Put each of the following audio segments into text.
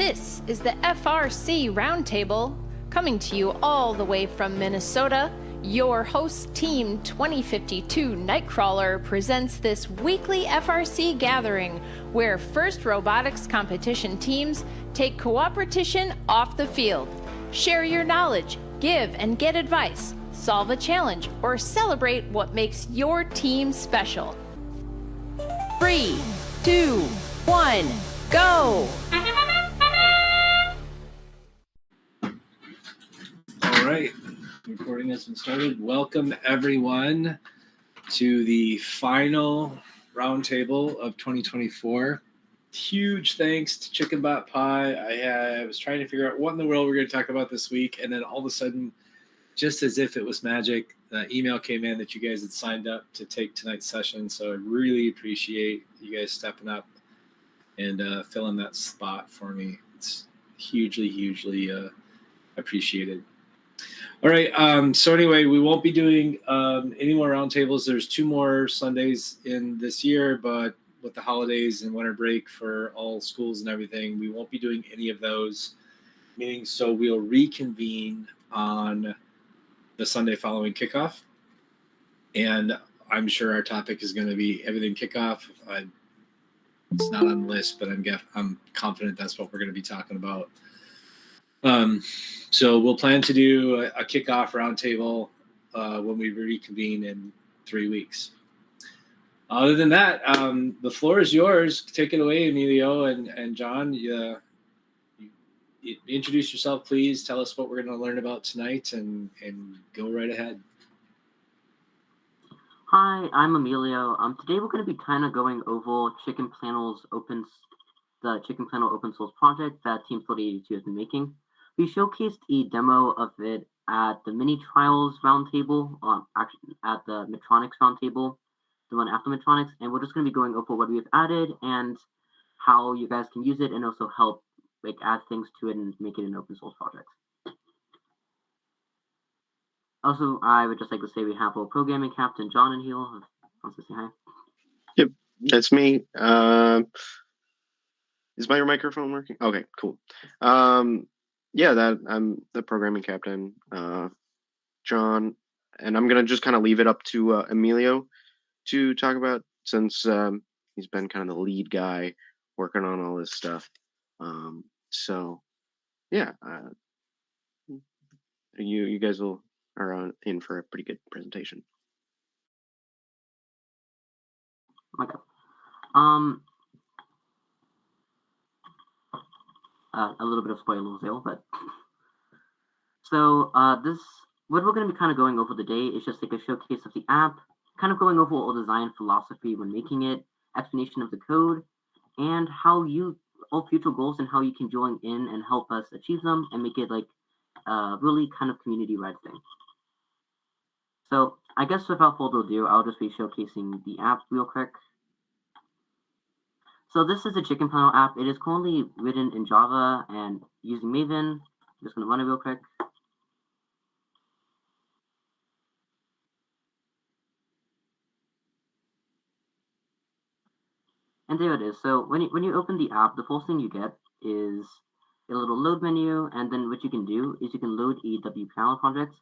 This is the FRC Roundtable, coming to you all the way from Minnesota. Your host team 2052 Nightcrawler presents this weekly FRC gathering where FIRST Robotics competition teams take cooperation off the field. Share your knowledge, give and get advice, solve a challenge, or celebrate what makes your team special. 3, 2, 1, go! All right, recording has been started. Welcome everyone to the final roundtable of 2024. Huge thanks to Chicken Pie. I was trying to figure out what in the world we're going to talk about this week, and then all of a sudden, just as if it was magic, the email came in that you guys had signed up to take tonight's session. So I really appreciate you guys stepping up and filling that spot for me. It's hugely appreciated. All right. So anyway, we won't be doing any more roundtables. There's 2 more Sundays in this year, but with the holidays and winter break for all schools and everything, we won't be doing any of those meetings. So we'll reconvene on the Sunday following kickoff. And I'm sure our topic is going to be everything kickoff. It's not on the list, but I'm confident that's what we're going to be talking about. So we'll plan to do a kickoff roundtable when we reconvene in 3 weeks. Other than that, the floor is yours. Take it away, Emilio and John. You introduce yourself, please. Tell us what we're going to learn about tonight, and go right ahead. Hi, I'm Emilio. Today we're going to be kind of going over ChickenPlanner's the ChickenPlanner open source project that Team 4082 has been making. We showcased a demo of it at the mini trials roundtable, actually at the Metronics roundtable, the one after Metronics, and we're just going to be going over what we've added and how you guys can use it, and also help add things to it and make it an open source project. Also, I would just like to say we have our programming captain, John and Emilio. Wants to say hi? Yep, that's me. Is my microphone working? Okay, cool. Yeah, I'm the programming captain, John, and I'm gonna just kind of leave it up to Emilio to talk about, since he's been kind of the lead guy working on all this stuff. So yeah, you guys are in for a pretty good presentation. Okay. A little bit of spoilers there, but so what we're going to be kind of going over today is just like a showcase of the app, kind of going over all design philosophy when making it, explanation of the code, and how all future goals and how you can join in and help us achieve them and make it like really kind of community-led thing. So I guess without further ado, I'll just be showcasing the app real quick. So this is the ChickenPlanner app. It is currently written in Java and using Maven. I'm just going to run it real quick. And there it is. So when you open the app, the first thing you get is a little load menu, and then what you can do is you can load a WPlanner project.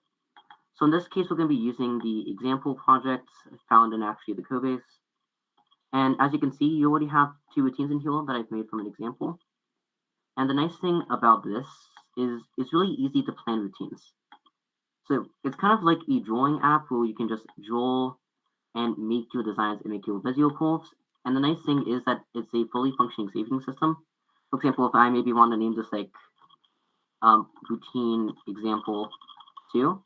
So in this case, we're going to be using the example project found in actually the code base. And as you can see, you already have 2 routines in here that I've made from an example. And the nice thing about this is it's really easy to plan routines. So it's kind of like a drawing app where you can just draw and make your designs and make your Bézier curves. And the nice thing is that it's a fully functioning saving system. For example, if I maybe want to name this like routine example 2,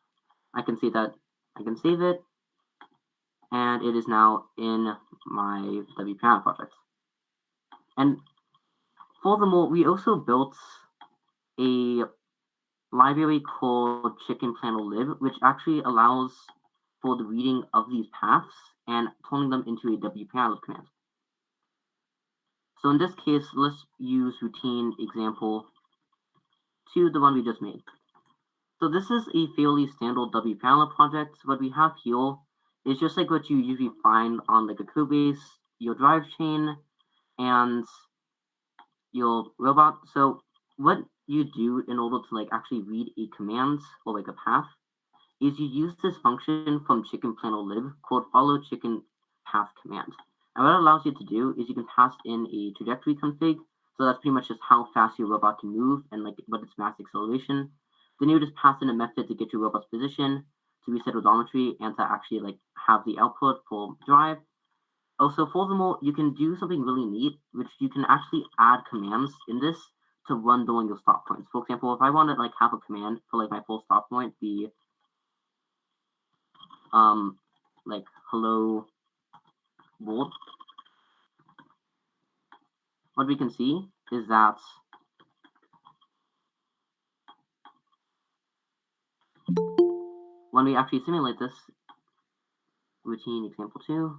I can see that I can save it, and it is now in my WPlanner project. And furthermore, we also built a library called ChickenPlanner which actually allows for the reading of these paths and turning them into a WPlanner command. So in this case, let's use routine example 2, the one we just made. So this is a fairly standard WPlanner project. What we have here is just like what you usually find on like a code base, your drive chain, and your robot. So what you do in order to like actually read a command or like a path is you use this function from ChickenPlanner lib called follow chicken path command. And what it allows you to do is you can pass in a trajectory config. So that's pretty much just how fast your robot can move and like what its max acceleration. Then you just pass in a method to get your robot's position, to reset odometry, and to actually like have the output for drive. Also, furthermore, you can do something really neat, which you can actually add commands in this to run during your stop points. For example, if I want to like have a command for like my full stop point be like hello world, what we can see is that when we actually simulate this routine example 2,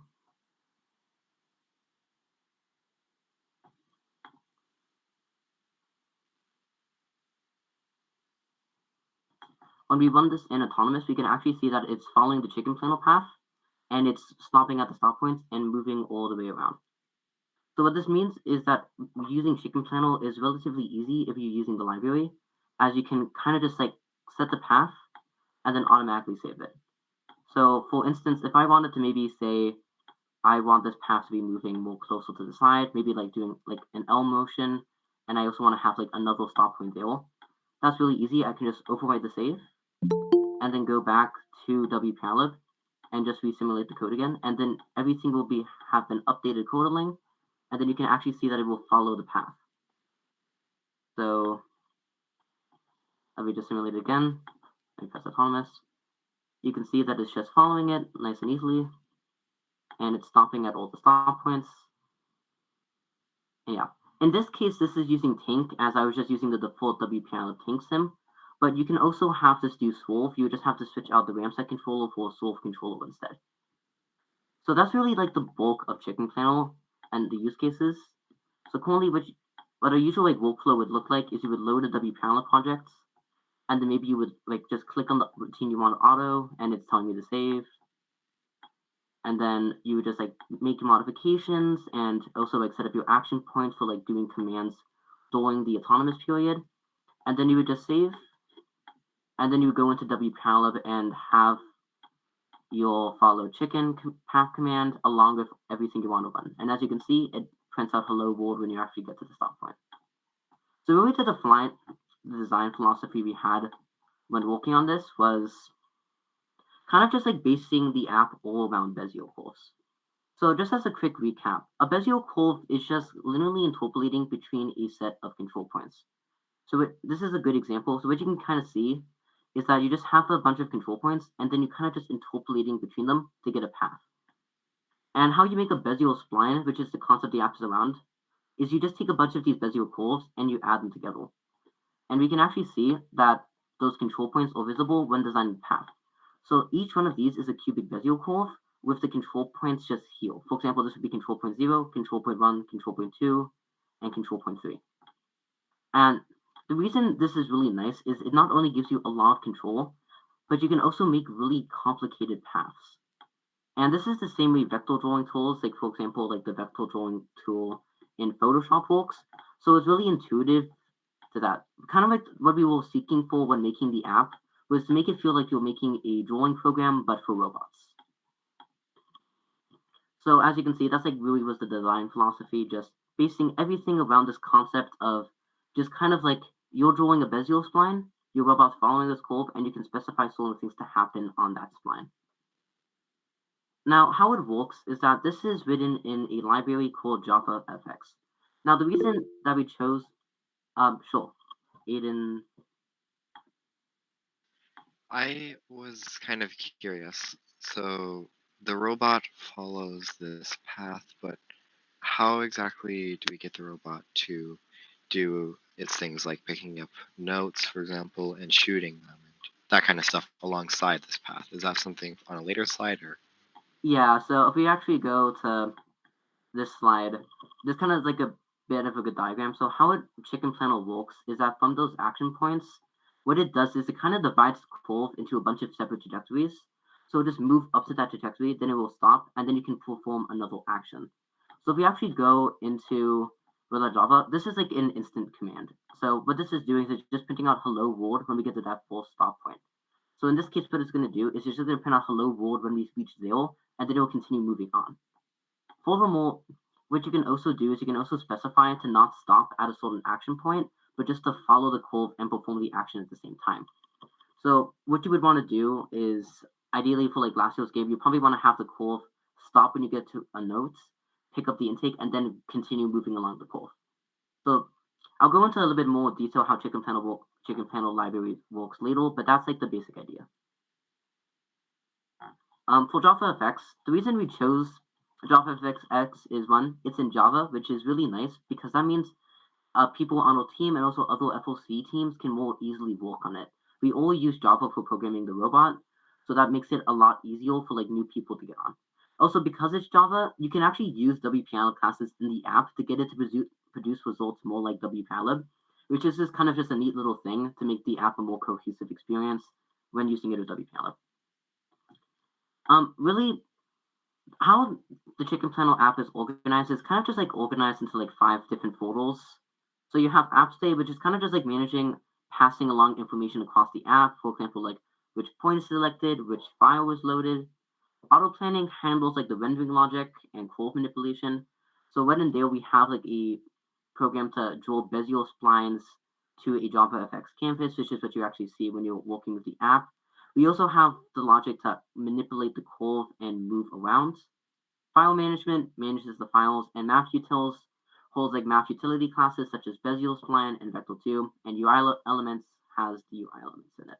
when we run this in autonomous, we can actually see that it's following the ChickenPlanner path and it's stopping at the stop points and moving all the way around. So what this means is that using ChickenPlanner is relatively easy if you're using the library, as you can kind of just like set the path and then automatically save it. So for instance, if I wanted to maybe say I want this path to be moving more closer to the side, maybe like doing like an L motion, and I also want to have like another stop point there, that's really easy. I can just overwrite the save and then go back to wplanner and just resimulate the code again, and then everything will have been updated accordingly, and then you can actually see that it will follow the path. So if we just simulate it again and press autonomous, you can see that it's just following it nice and easily, and it's stopping at all the stop points. And yeah, in this case, this is using Tink, as I was just using the default wplanner Tink sim, but you can also have this do swerve. You just have to switch out the ramset controller for a swerve controller instead. So that's really like the bulk of ChickenPlanner and the use cases. So currently, what a usual like workflow would look like is you would load a wplanner project, and then maybe you would like just click on the routine you want to auto, and it's telling you to save. And then you would just like make your modifications and also like set up your action points for like doing commands during the autonomous period. And then you would just save, and then you would go into wplanner and have your follow chicken path command along with everything you want to run. And as you can see, it prints out hello world when you actually get to the stop point. So really to define the design philosophy we had when working on this was kind of just like basing the app all around Bézier curves. So just as a quick recap, a Bézier curve is just linearly interpolating between a set of control points. So this is a good example. So what you can kind of see is that you just have a bunch of control points, and then you kind of just interpolating between them to get a path. And how you make a Bézier spline, which is the concept the app is around, is you just take a bunch of these Bézier curves and you add them together. And we can actually see that those control points are visible when designing the path. So each one of these is a cubic Bézier curve with the control points just here. For example, this would be control point 0, control point 1, control point 2, and control point 3. And the reason this is really nice is it not only gives you a lot of control, but you can also make really complicated paths. And this is the same way vector drawing tools, like for example, like the vector drawing tool in Photoshop works. So it's really intuitive to that. Kind of like what we were seeking for when making the app was to make it feel like you're making a drawing program, but for robots. So as you can see, that's like really was the design philosophy, just basing everything around this concept of just kind of like you're drawing a Bézier spline, your robot's following this curve, and you can specify certain things to happen on that spline. Now, how it works is that this is written in a library called JavaFX. Now, the reason that we chose, sure, Aiden. I was kind of curious. So the robot follows this path, but how exactly do we get the robot to do its things like picking up notes, for example, and shooting them and that kind of stuff alongside this path? Is that something on a later slide or? Yeah, so if we actually go to this slide, this kind of like a bit of a good diagram. So how ChickenPlanner works is that from those action points, what it does is it kind of divides the curve into a bunch of separate trajectories. So just move up to that trajectory, then it will stop, and then you can perform another action. So if we actually go into with our Java, this is like an instant command. So what this is doing is just printing out hello world when we get to that full stop point. So in this case, what it's going to do is it's just going to print out hello world when we reach 0, and then it will continue moving on. Furthermore, what you can also do is you can also specify to not stop at a certain action point, but just to follow the curve and perform the action at the same time. So what you would want to do is, ideally for like last year's game, you probably want to have the curve stop when you get to a note, pick up the intake, and then continue moving along the curve. So I'll go into a little bit more detail how ChickenPlanner library works later, but that's like the basic idea. For JavaFX, the reason we chose JavaFX X is one, it's in Java, which is really nice because that means people on our team and also other FRC teams can more easily work on it. We all use Java for programming the robot, so that makes it a lot easier for like new people to get on. Also, because it's Java, you can actually use WPLab classes in the app to get it to produce results more like WPLab, which is just kind of just a neat little thing to make the app a more cohesive experience when using it with WPLab. Really, how the ChickenPlanner app is organized is kind of just like organized into like 5 different folders. So you have app state, which is kind of just like managing passing along information across the app. For example, like which point is selected, which file was loaded. Auto planning handles like the rendering logic and curve manipulation. So when in there, we have like a program to draw Bézier splines to a JavaFX canvas, which is what you actually see when you're working with the app. We also have the logic to manipulate the curve and move around. File management manages the files, and math utils holds like math utility classes such as Bézier spline and Vector2, and UI elements has the UI elements in it.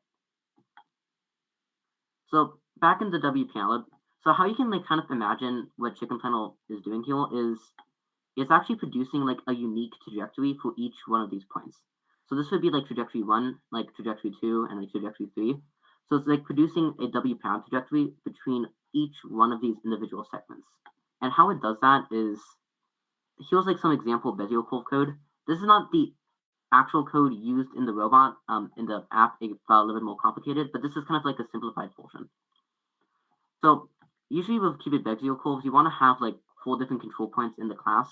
So back in the WPLab, so how you can like kind of imagine what ChickenPlanner is doing here is it's actually producing like a unique trajectory for each one of these points. So this would be like trajectory 1, like trajectory 2, and like trajectory 3. So it's like producing a WPLab trajectory between each one of these individual segments. And how it does that is, here's like some example Bézier curve code. This is not the actual code used in the robot. In the app, it's a little bit more complicated, but this is kind of like a simplified version. So usually with cubic Bézier curves, you want to have like 4 different control points in the class.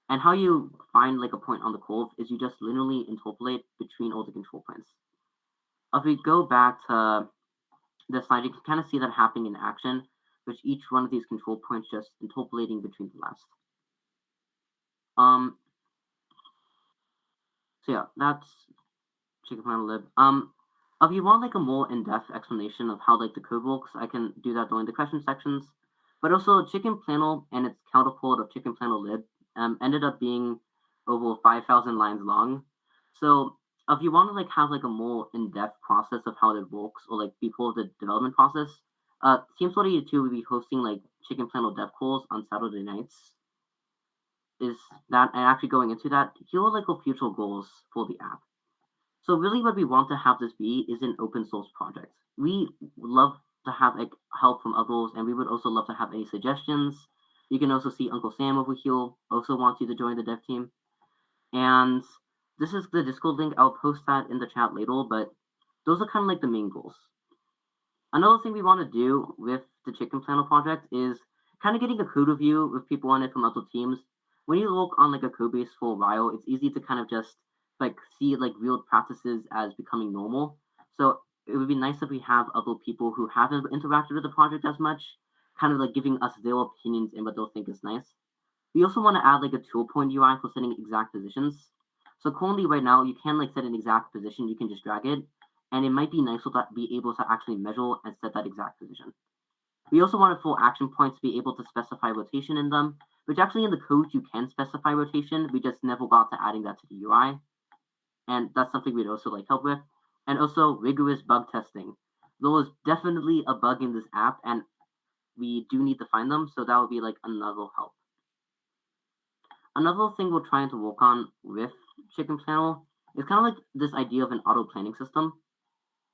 And how you find like a point on the curve is you just linearly interpolate between all the control points. If we go back to the slide, you can kind of see that happening in action, which each one of these control points just interpolating between the last. So yeah, that's ChickenPlanner lib. If you want like a more in-depth explanation of how like the code works, I can do that during the question sections. But also ChickenPlanner and its counterpart of ChickenPlanner lib ended up being over 5,000 lines long. So if you want to like have like a more in-depth process of how it works, or like before the development process, Team 42 will be hosting like ChickenPlanner dev calls on Saturday nights. Is that, and actually going into that, here are like our future goals for the app. So really what we want to have this be is an open source project. We love to have like help from others, and we would also love to have any suggestions. You can also see Uncle Sam over here also wants you to join the dev team. And this is the Discord link. I'll post that in the chat later, but those are kind of like the main goals. Another thing we want to do with the ChickenPlanner project is kind of getting a code review with people on it from other teams. When you look on like a code base for a while, it's easy to kind of just like see like real practices as becoming normal. So it would be nice if we have other people who haven't interacted with the project as much, kind of like giving us their opinions and what they'll think is nice. We also want to add like a tool point UI for setting exact positions. So currently right now, you can like set an exact position, you can just drag it, and it might be nice to be able to actually measure and set that exact position. We also wanted for action points to be able to specify rotation in them, which actually in the code you can specify rotation. We just never got to adding that to the UI. And that's something we'd also like help with. And also rigorous bug testing. There was definitely a bug in this app, and we do need to find them, so that would be like another help. Another thing we're trying to work on with ChickenPlanner is kind of like this idea of an auto planning system.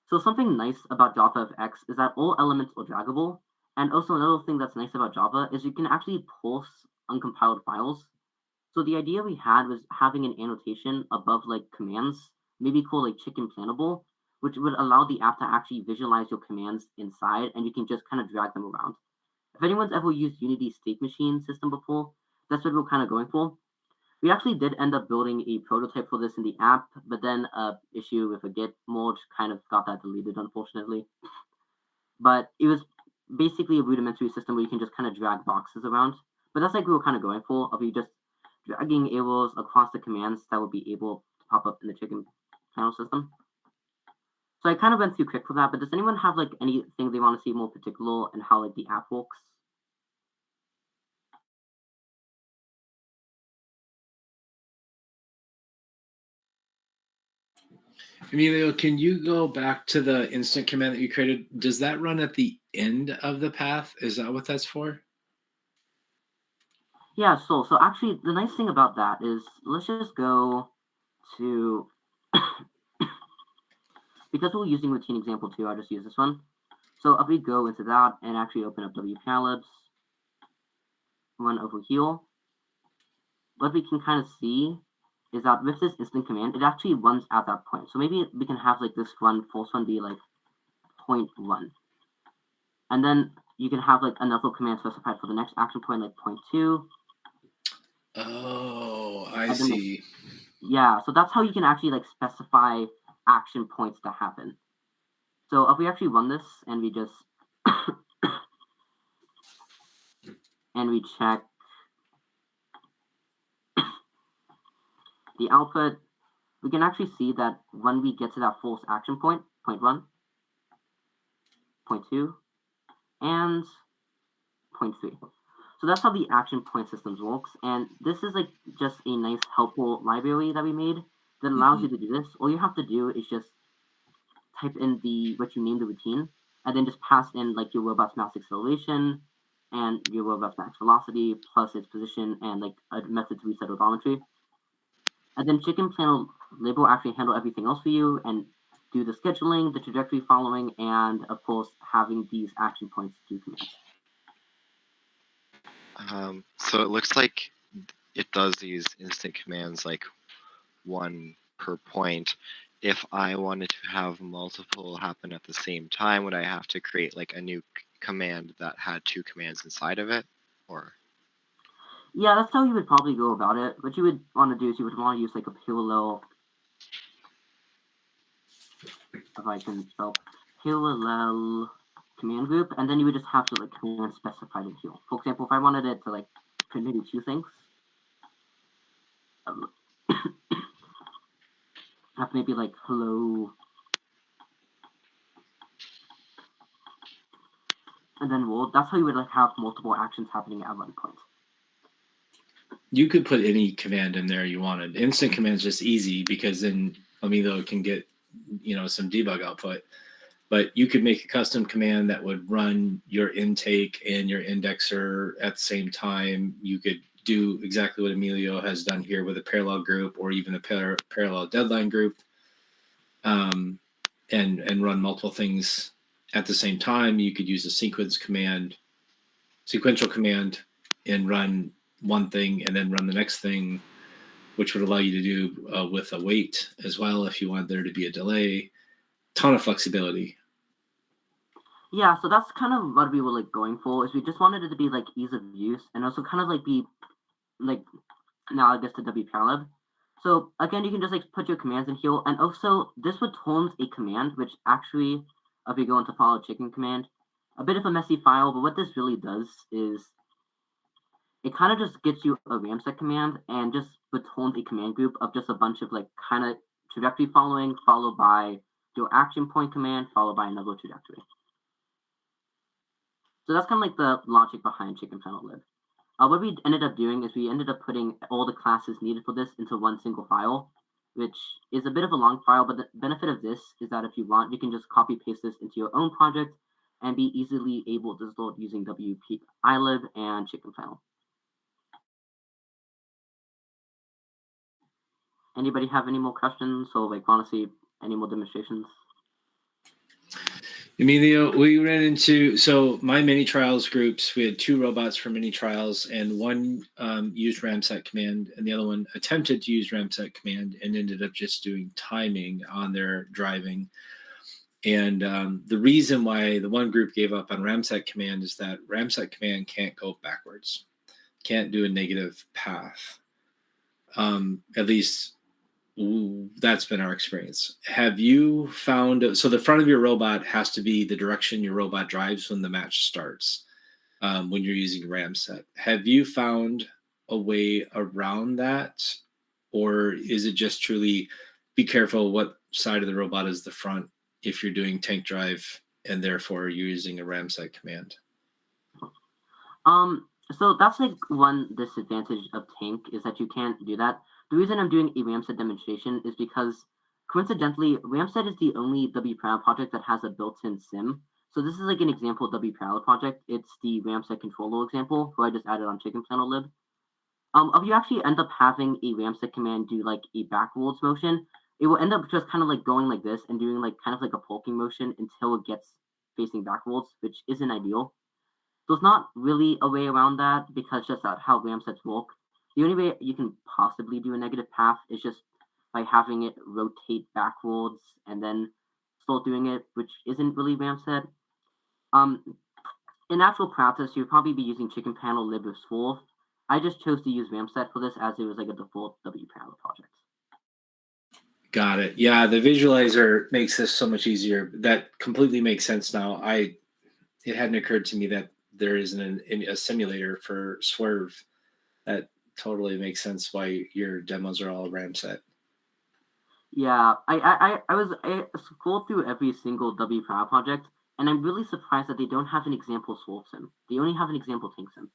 So something nice about JavaFX is that all elements are draggable. And also another thing that's nice about Java is you can actually parse uncompiled files. So the idea we had was having an annotation above like commands, maybe called like ChickenPlannable, which would allow the app to actually visualize your commands inside, and you can just kind of drag them around. If anyone's ever used Unity State Machine system before, that's what we're kind of going for. We actually did end up building a prototype for this in the app, but then issue with a Git merge kind of got that deleted, unfortunately. But it was basically a rudimentary system where you can just kind of drag boxes around. But that's like we were kind of going for, of you just dragging arrows across the commands that would be able to pop up in the ChickenPlanner system. So I kind of went through quick for that, but does anyone have like anything they want to see more particular and how like the app works? Emilio, can you go back to the instant command that you created? Does that run at the end of the path? Is that what that's for? Yeah, so actually the nice thing about that is let's just go to because we're using routine example 2, I'll just use this one. So if we go into that and actually open up wplanner, run over here, what we can kind of see is that with this instant command, it actually runs at that point. So maybe we can have like this first one be like 0.1. And then you can have like another command specified for the next action point, like 0.2. Oh, I see. Yeah, so that's how you can actually like specify action points to happen. So if we actually run this and we just and we check the output, we can actually see that when we get to that first action point, 0.1, 0.2, and 0.3. So that's how the action point systems works. And this is like just a nice helpful library that we made that allows you to do this. All you have to do is just type in what you name the routine, and then just pass in like your robot's mass acceleration and your robot's max velocity plus its position and like a method to reset odometry. And then ChickenPlanner lib will actually handle everything else for you and do the scheduling, the trajectory following, and of course having these action points do commands. So it looks like it does these instant commands like one per point. If I wanted to have multiple happen at the same time, would I have to create like a new command that had 2 commands inside of it? Or yeah, that's how you would probably go about it. What you would want to do is you would want to use like a parallel, if I can spell, parallel command group, and then you would just have to like command specified in here. For example, if I wanted it to like print maybe 2 things, have maybe like hello, and then world. That's how you would like have multiple actions happening at one point. You could put any command in there you wanted. Instant command is just easy because then Emilio can get some debug output. But you could make a custom command that would run your intake and your indexer at the same time. You could do exactly what Emilio has done here with a parallel group or even a parallel deadline group, and run multiple things at the same time. You could use a sequential command, and run one thing and then run the next thing, which would allow you to do with a wait as well if you want there to be a delay. Ton of flexibility. Yeah, so that's kind of what we were like going for, is we just wanted it to be like ease of use and also kind of like be like analogous to wplanner. So again, you can just like put your commands in here, and also this returns a command, which actually, if you go into follow chicken command, a bit of a messy file, but what this really does is it kind of just gets you a ramset command and just returns a command group of just a bunch of like kind of trajectory following, followed by your action point command, followed by another trajectory. So that's kind of like the logic behind ChickenPlanner lib. What we ended up doing is we ended up putting all the classes needed for this into one single file, which is a bit of a long file, but the benefit of this is that if you want, you can just copy paste this into your own project and be easily able to start using WP ilib and ChickenPlanner. Anybody have any more questions or like want to see any more demonstrations? Emilio, we ran into, so my mini trials groups, we had 2 robots for mini trials, and one used ramset command and the other one attempted to use ramset command and ended up just doing timing on their driving. And the reason why the one group gave up on ramset command is that ramset command can't go backwards, can't do a negative path. At least that's been our experience. Have you found, so the front of your robot has to be the direction your robot drives when the match starts, when you're using Ramset. Have you found a way around that? Or is it just truly be careful what side of the robot is the front if you're doing tank drive and therefore you're using a Ramset command? So that's like one disadvantage of tank is that you can't do that. The reason I'm doing a Ramset demonstration is because coincidentally, Ramset is the only W Parallel project that has a built-in sim. So this is like an example W Parallel project. It's the Ramset controller example, who I just added on ChickenPlanner lib. If you actually end up having a Ramset command do like a backwards motion, it will end up just kind of like going like this and doing like kind of like a poking motion until it gets facing backwards, which isn't ideal. So it's not really a way around that because just how Ramsets work. The only way you can possibly do a negative path is just by having it rotate backwards and then still doing it, which isn't really Ramset. In actual practice, you'd probably be using ChickenPlanner lib with Swerve. I just chose to use Ramset for this as it was like a default W Parallel project. Got it. Yeah, the visualizer makes this so much easier. That completely makes sense now. It hadn't occurred to me that there isn't a simulator for Swerve. That totally makes sense why your demos are all Ramset. Yeah, I scrolled through every single W Parallel project, and I'm really surprised that they don't have an example Swerve sim. They only have an example tank sim.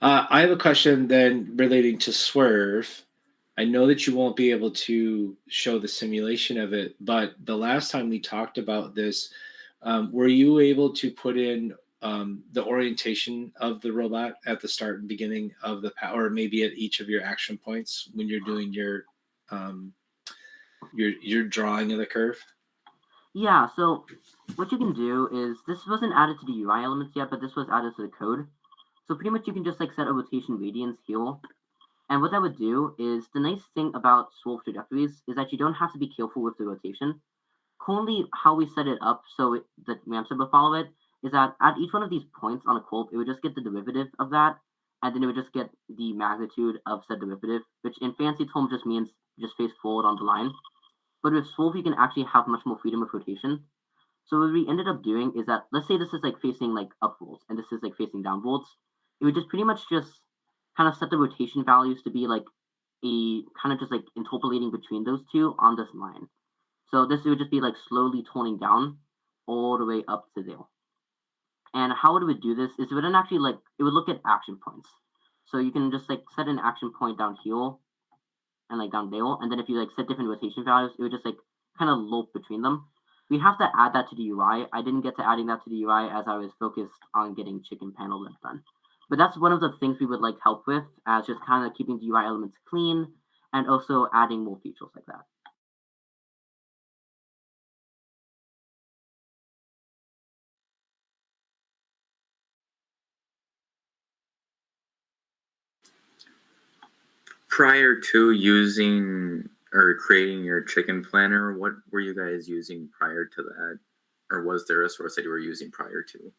I have a question then relating to Swerve. I know that you won't be able to show the simulation of it, but the last time we talked about this, were you able to put in the orientation of the robot at the start and beginning of the or maybe at each of your action points when you're doing your drawing of the curve? Yeah, so what you can do is, this wasn't added to the UI elements yet, but this was added to the code. So pretty much you can just like set a rotation radians here. And what that would do is, the nice thing about Swerve trajectories is that you don't have to be careful with the rotation. Currently, how we set it up so that Ramset would follow it is that at each one of these points on a curve, it would just get the derivative of that, and then it would just get the magnitude of said derivative, which in fancy terms just means just face forward on the line. But with Swerve, you can actually have much more freedom of rotation. So what we ended up doing is that, let's say this is like facing like upwards, and this is like facing downwards. It would just pretty much just kind of set the rotation values to be like a kind of just like interpolating between those two on this line. So this would just be like slowly toning down all the way up to there. And how it would do this is it wouldn't actually like, it would look at action points. So you can just like set an action point down here and like down there. And then if you like set different rotation values, it would just like kind of loop between them. We have to add that to the UI. I didn't get to adding that to the UI as I was focused on getting ChickenPlanner lib done. But that's one of the things we would like help with, as just kind of keeping the UI elements clean and also adding more features like that. Prior to using or creating your ChickenPlanner, what were you guys using prior to that? Or was there a source that you were using prior to?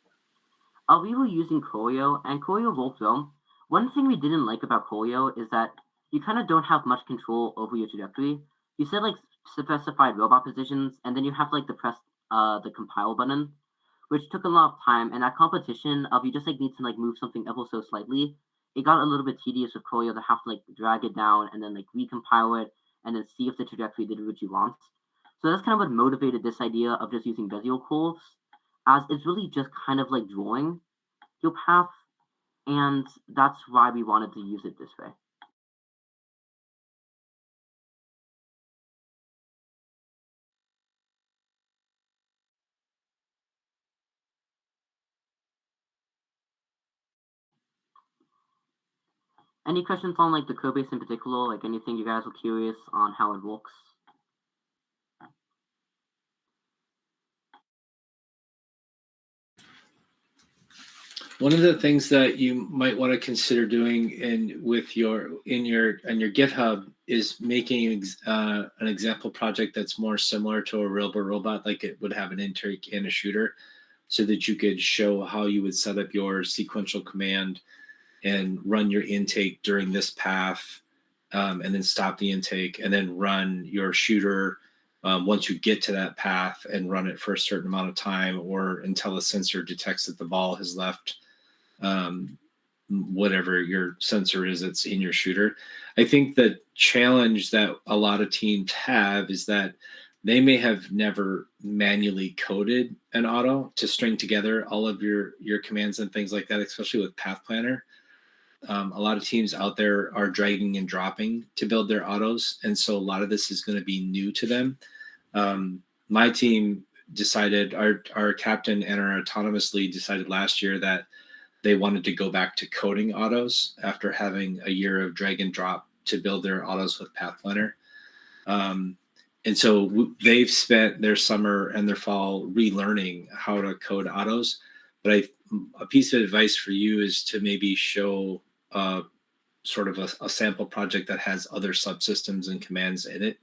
We were using Choreo, and Choreo worked well. One thing we didn't like about Choreo is that you kind of don't have much control over your trajectory. You set like specified robot positions, and then you have to like press the compile button, which took a lot of time. And at competition, you just like need to like move something ever so slightly. It got a little bit tedious with Choreo to have to like drag it down and then like recompile it and then see if the trajectory did what you want. So that's kind of what motivated this idea of just using Bézier curves, as it's really just kind of like drawing your path, and that's why we wanted to use it this way. Any questions on like the code base in particular, like anything you guys were curious on how it works? One of the things that you might want to consider doing in your GitHub is making an example project that's more similar to a real robot, like it would have an intake and a shooter, so that you could show how you would set up your sequential command and run your intake during this path, and then stop the intake, and then run your shooter once you get to that path and run it for a certain amount of time, or until the sensor detects that the ball has left whatever your sensor is that's in your shooter. I think the challenge that a lot of teams have is that they may have never manually coded an auto to string together all of your commands and things like that, especially with Path Planner. A lot of teams out there are dragging and dropping to build their autos, and so a lot of this is going to be new to them. My team decided, our captain and our autonomous lead decided last year that they wanted to go back to coding autos after having a year of drag and drop to build their autos with Path Planner. And so they've spent their summer and their fall relearning how to code autos. But a piece of advice for you is to maybe show sort of a sample project that has other subsystems and commands in it,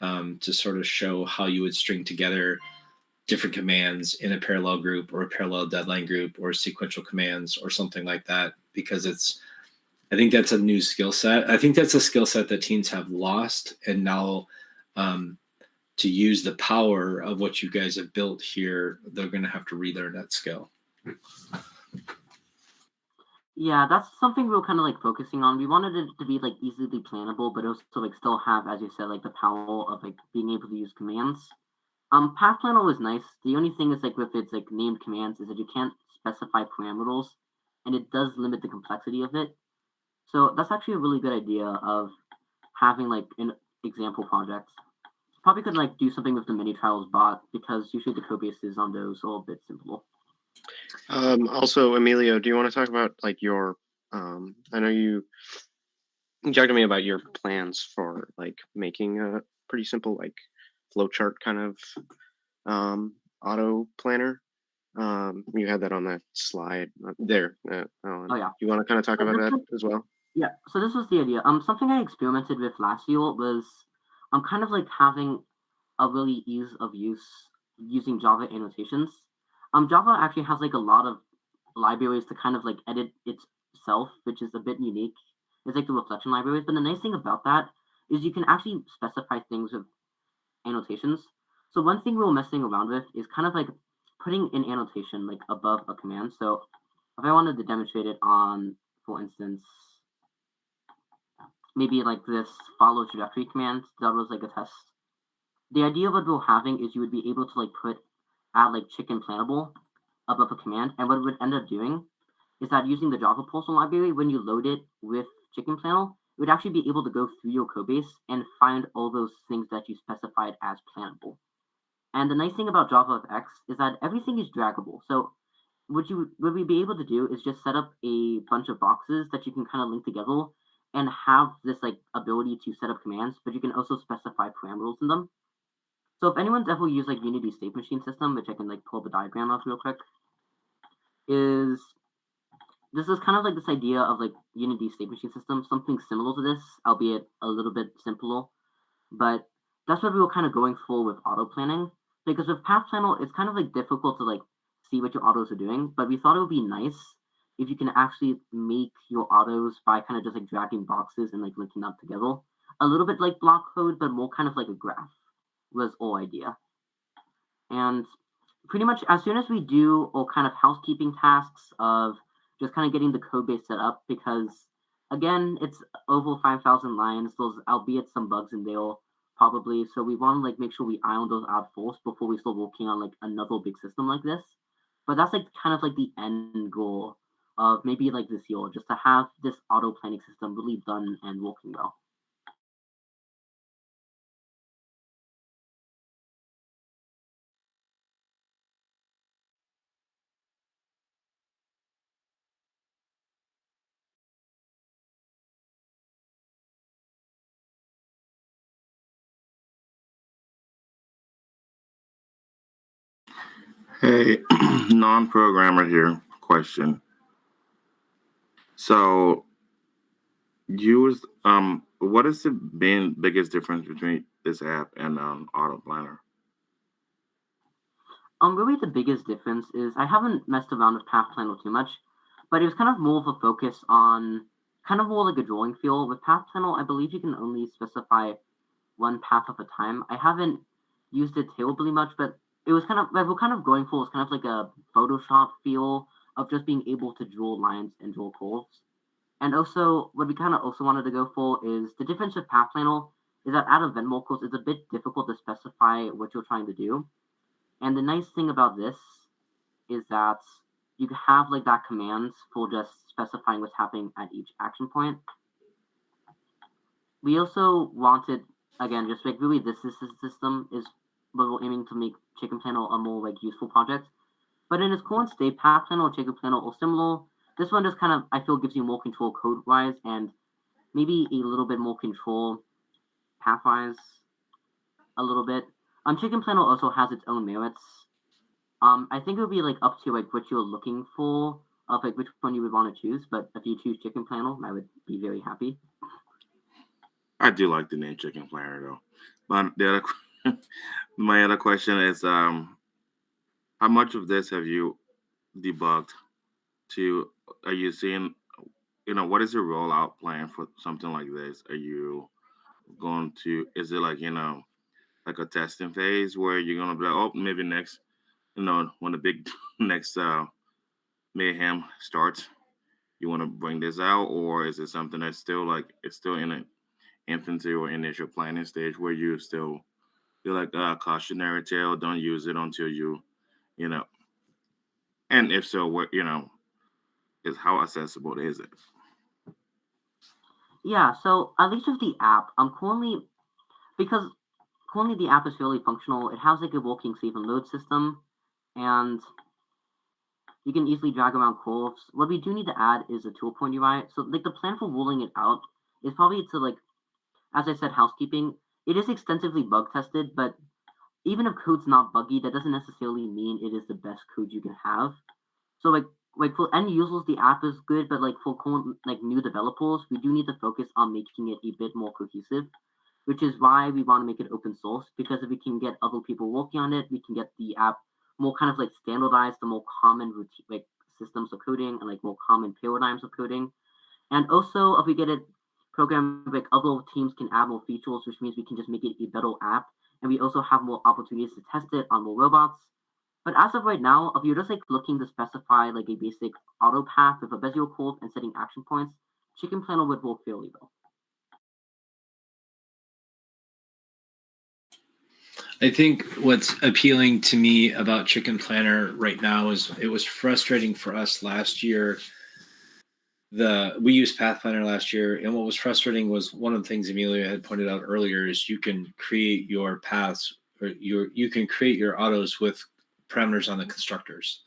to sort of show how you would string together different commands in a parallel group or a parallel deadline group or sequential commands or something like that, because I think that's a new skill set. I think that's a skill set that teams have lost, and now to use the power of what you guys have built here, they're going to have to relearn that skill. Yeah, that's something we were kind of like focusing on. We wanted it to be like easily plannable, but also like still have, as you said, like the power of like being able to use commands. Path Planner was nice. The only thing is like with its like named commands is that you can't specify parameters, and it does limit the complexity of it. So that's actually a really good idea of having like an example project. Probably could like do something with the mini trials bot, because usually the code bases on those are a bit simple. Also, Emilio, do you want to talk about like your? I know you talked to me about your plans for like making a pretty simple like flowchart kind of auto planner. You had that on that slide there. Oh yeah. You want to kind of talk about that as well? Yeah. So this was the idea. Something I experimented with last year was kind of like having a really ease of use using Java annotations. Java actually has like a lot of libraries to kind of like edit itself, which is a bit unique. It's like the reflection libraries. But the nice thing about that is you can actually specify things with annotations. So one thing we were messing around with is kind of like putting an annotation like above a command. So if I wanted to demonstrate it on, for instance, maybe like this follow trajectory command, that was like a test. The idea of what we were having is you would be able to like add like ChickenPlanner above a command, and what it would end up doing is that using the Java Pulsar library, when you load it with ChickenPlanner, it would actually be able to go through your codebase and find all those things that you specified as plannable. And the nice thing about Java FX is that everything is draggable. So what we'd be able to do is just set up a bunch of boxes that you can kind of link together and have this like ability to set up commands, but you can also specify parameters in them. So if anyone's ever used like Unity State Machine System, which I can like pull the diagram up real quick, this is kind of like this idea of like Unity State Machine System, something similar to this, albeit a little bit simpler. But that's what we were kind of going for with auto planning, because with Path Planner, it's kind of like difficult to like see what your autos are doing. But we thought it would be nice if you can actually make your autos by kind of just like dragging boxes and like linking them together, a little bit like block code, but more kind of like a graph was our idea. And pretty much as soon as we do all kind of housekeeping tasks of just kind of getting the code base set up, because again, it's over 5,000 lines, there's albeit some bugs in there probably, so we want to like make sure we iron those out first before we start working on like another big system like this. But that's like kind of like the end goal of maybe like this year, just to have this auto planning system really done and working well. Hey, non-programmer here. Question. So, what is the biggest difference between this app and Auto Planner? Really the biggest difference is I haven't messed around with Path Planner too much, but it was kind of more of a focus on kind of more like a drawing feel. With Path Panel, I believe you can only specify one path at a time. I haven't used it terribly much, but it was kind of what we're kind of going for was kind of like a Photoshop feel of just being able to draw lines and draw curves. And also, what we kind of also wanted to go for is the difference with Path Panel is that out of event markers, it's a bit difficult to specify what you're trying to do. And the nice thing about this is that you can have like that command for just specifying what's happening at each action point. We also wanted, again, just like really this system is what we're aiming to make ChickenPlanner a more like useful project. But in its current state, Path Planner or ChickenPlanner are similar. This one just kind of, I feel, gives you more control code-wise and maybe a little bit more control path-wise a little bit. ChickenPlanner also has its own merits. I think it would be like up to like what you're looking for, of like which one you would want to choose. But if you choose ChickenPlanner, I would be very happy. I do like the name ChickenPlanner though. But the other, my other question is, how much of this have you debugged? Are you seeing, what is your rollout plan for something like this? Are you going to? Is it like like a testing phase where you're gonna be like, oh, maybe next, when the big next mayhem starts, you want to bring this out, or is it something that's still like it's still in an infancy or initial planning stage where you still feel like cautionary tale, don't use it until you know, and if so, what is how accessible is it? Yeah, so at least with the app, because currently the app is fairly functional. It has like a working save and load system, and you can easily drag around curves. What we do need to add is a tool point UI. So like the plan for rolling it out is probably to like, as I said, housekeeping. It is extensively bug tested, but even if code's not buggy, that doesn't necessarily mean it is the best code you can have. So like for end users, the app is good, but like for like new developers, we do need to focus on making it a bit more cohesive, which is why we want to make it open source, because if we can get other people working on it, we can get the app more kind of like standardized, the more common routine, like systems of coding and like more common paradigms of coding. And also, if we get it programmed, like other teams can add more features, which means we can just make it a better app. And we also have more opportunities to test it on more robots. But as of right now, if you're just like looking to specify like a basic auto path with a Bézier curve and setting action points, ChickenPlanner would work fairly well. I think what's appealing to me about ChickenPlanner right now is it was frustrating for us last year. We used Path Planner last year, and what was frustrating was one of the things Emilio had pointed out earlier is you can create your paths, or you can create your autos with parameters on the constructors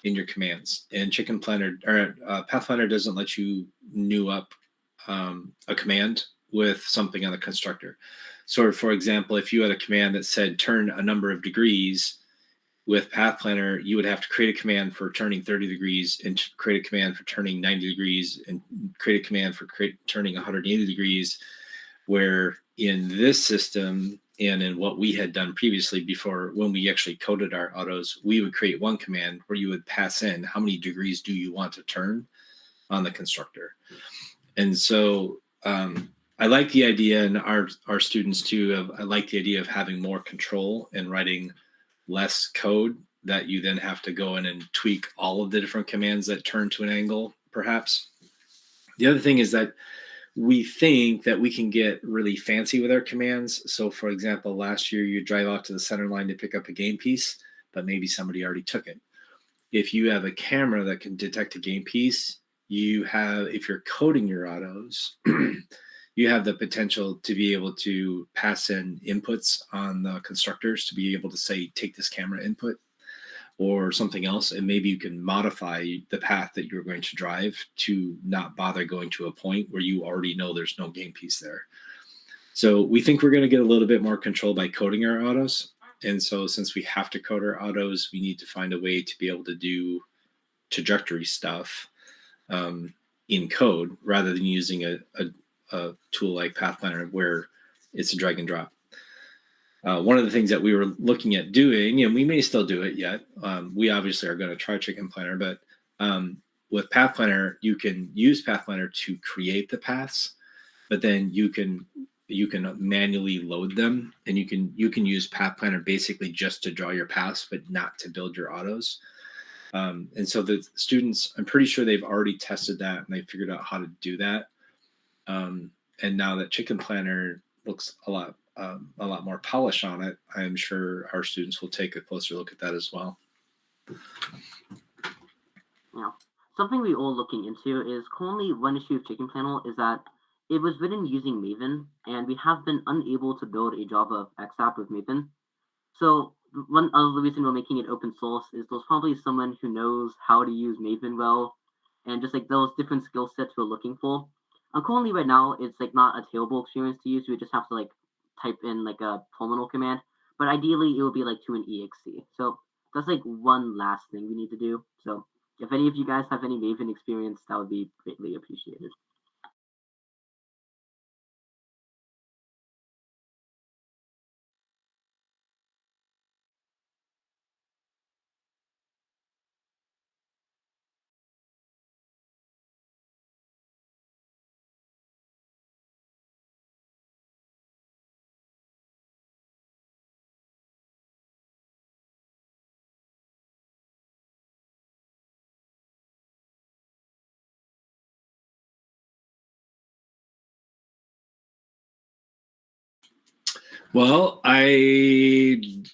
in your commands. And ChickenPlanner or Path Planner doesn't let you new up a command with something on the constructor. So, for example, if you had a command that said turn a number of degrees, with Path Planner, you would have to create a command for turning 30 degrees and create a command for turning 90 degrees and create a command for turning 180 degrees, where in this system and in what we had done previously before, when we actually coded our autos, we would create one command where you would pass in how many degrees do you want to turn on the constructor. And so I like the idea, and our students too, I like the idea of having more control and writing less code that you then have to go in and tweak all of the different commands that turn to an angle, perhaps. The other thing is that we think that we can get really fancy with our commands. So, for example, last year you drive out to the center line to pick up a game piece, but maybe somebody already took it. If you have a camera that can detect a game piece, if you're coding your autos, you have the potential to be able to pass in inputs on the constructors to be able to say, take this camera input or something else. And maybe you can modify the path that you're going to drive to not bother going to a point where you already know there's no game piece there. So we think we're going to get a little bit more control by coding our autos. And so since we have to code our autos, we need to find a way to be able to do trajectory stuff in code rather than using a tool like Path Planner where it's a drag and drop. One of the things that we were looking at doing, and we may still do it yet, we obviously are going to try ChickenPlanner, but with Path Planner, you can use Path Planner to create the paths, but then you can manually load them, and you can use Path Planner basically just to draw your paths, but not to build your autos. And so the students, I'm pretty sure they've already tested that and they figured out how to do that. And now that ChickenPlanner looks a lot more polish on it, I'm sure our students will take a closer look at that as well. Yeah. Something we're all looking into is currently one issue of ChickenPlanner is that it was written using Maven, and we have been unable to build a Java X app with Maven. So one other reason we're making it open source is there's probably someone who knows how to use Maven well, and just like those different skill sets we're looking for. And currently right now, it's like not a terrible experience to use. We just have to like type in like a terminal command, but ideally it would be like to an exe. So that's like one last thing we need to do. So if any of you guys have any Maven experience, that would be greatly appreciated. Well, do you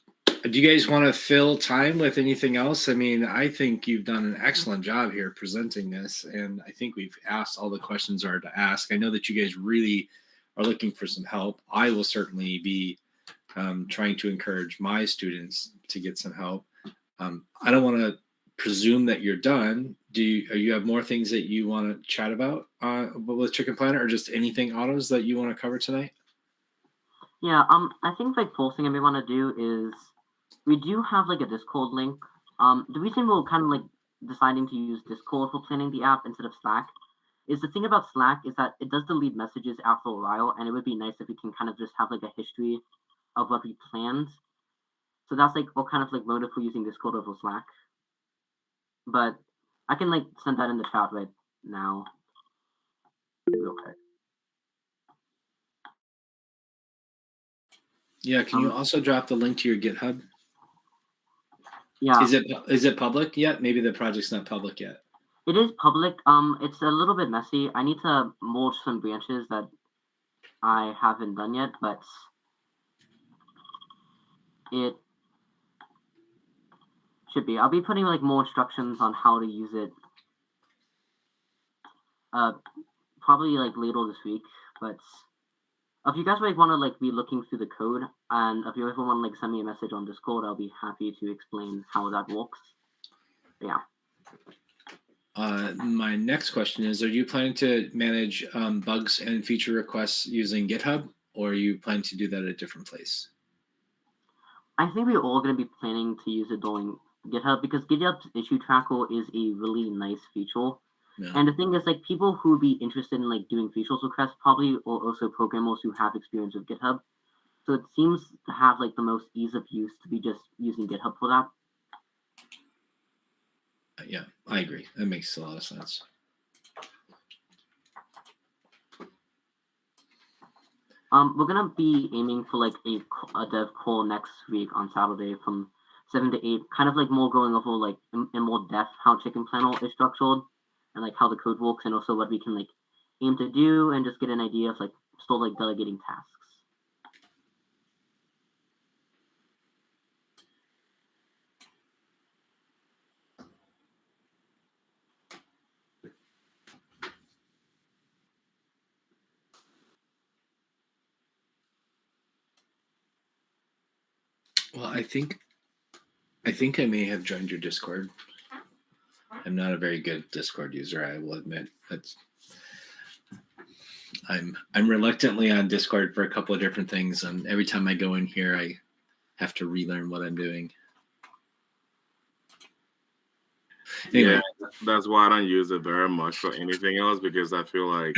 guys want to fill time with anything else? I mean, I think you've done an excellent job here presenting this, and I think we've asked all the questions there are to ask. I know that you guys really are looking for some help. I will certainly be trying to encourage my students to get some help. I don't want to presume that you're done. Do you have more things that you want to chat about with ChickenPlanner, or just anything autos that you want to cover tonight? Yeah, I think like first thing I may want to do is we do have like a Discord link. The reason we're kind of like deciding to use Discord for planning the app instead of Slack is the thing about Slack is that it does delete messages after a while, and it would be nice if we can kind of just have like a history of what we planned. So that's like what kind of like motive for using Discord over Slack. But I can like send that in the chat right now. Real quick. Yeah, can you also drop the link to your GitHub? Yeah. Is it public yet? Maybe the project's not public yet. It is public. It's a little bit messy. I need to merge some branches that I haven't done yet, but it should be. I'll be putting like more instructions on how to use it. Probably like later this week, but if you guys like want to like be looking through the code, and if you ever want to like send me a message on Discord, I'll be happy to explain how that works. But yeah. My next question is: are you planning to manage bugs and feature requests using GitHub, or are you planning to do that at a different place? I think we're all going to be planning to use it during GitHub because GitHub's issue tracker is a really nice feature. Yeah. And the thing is, like, people who would be interested in like doing features requests probably are also programmers who have experience with GitHub. So it seems to have like the most ease of use to be just using GitHub for that. Yeah, I agree. That makes a lot of sense. We're gonna be aiming for like a dev call next week on Saturday from 7 to 8, kind of like more going over like in more depth how ChickenPlanner is structured and like how the code works, and also what we can like aim to do, and just get an idea of like still like delegating tasks. Well, I think I may have joined your Discord. I'm not a very good Discord user, I will admit. I'm reluctantly on Discord for a couple of different things, and every time I go in here, I have to relearn what I'm doing. Anyway. Yeah, that's why I don't use it very much for anything else, because I feel like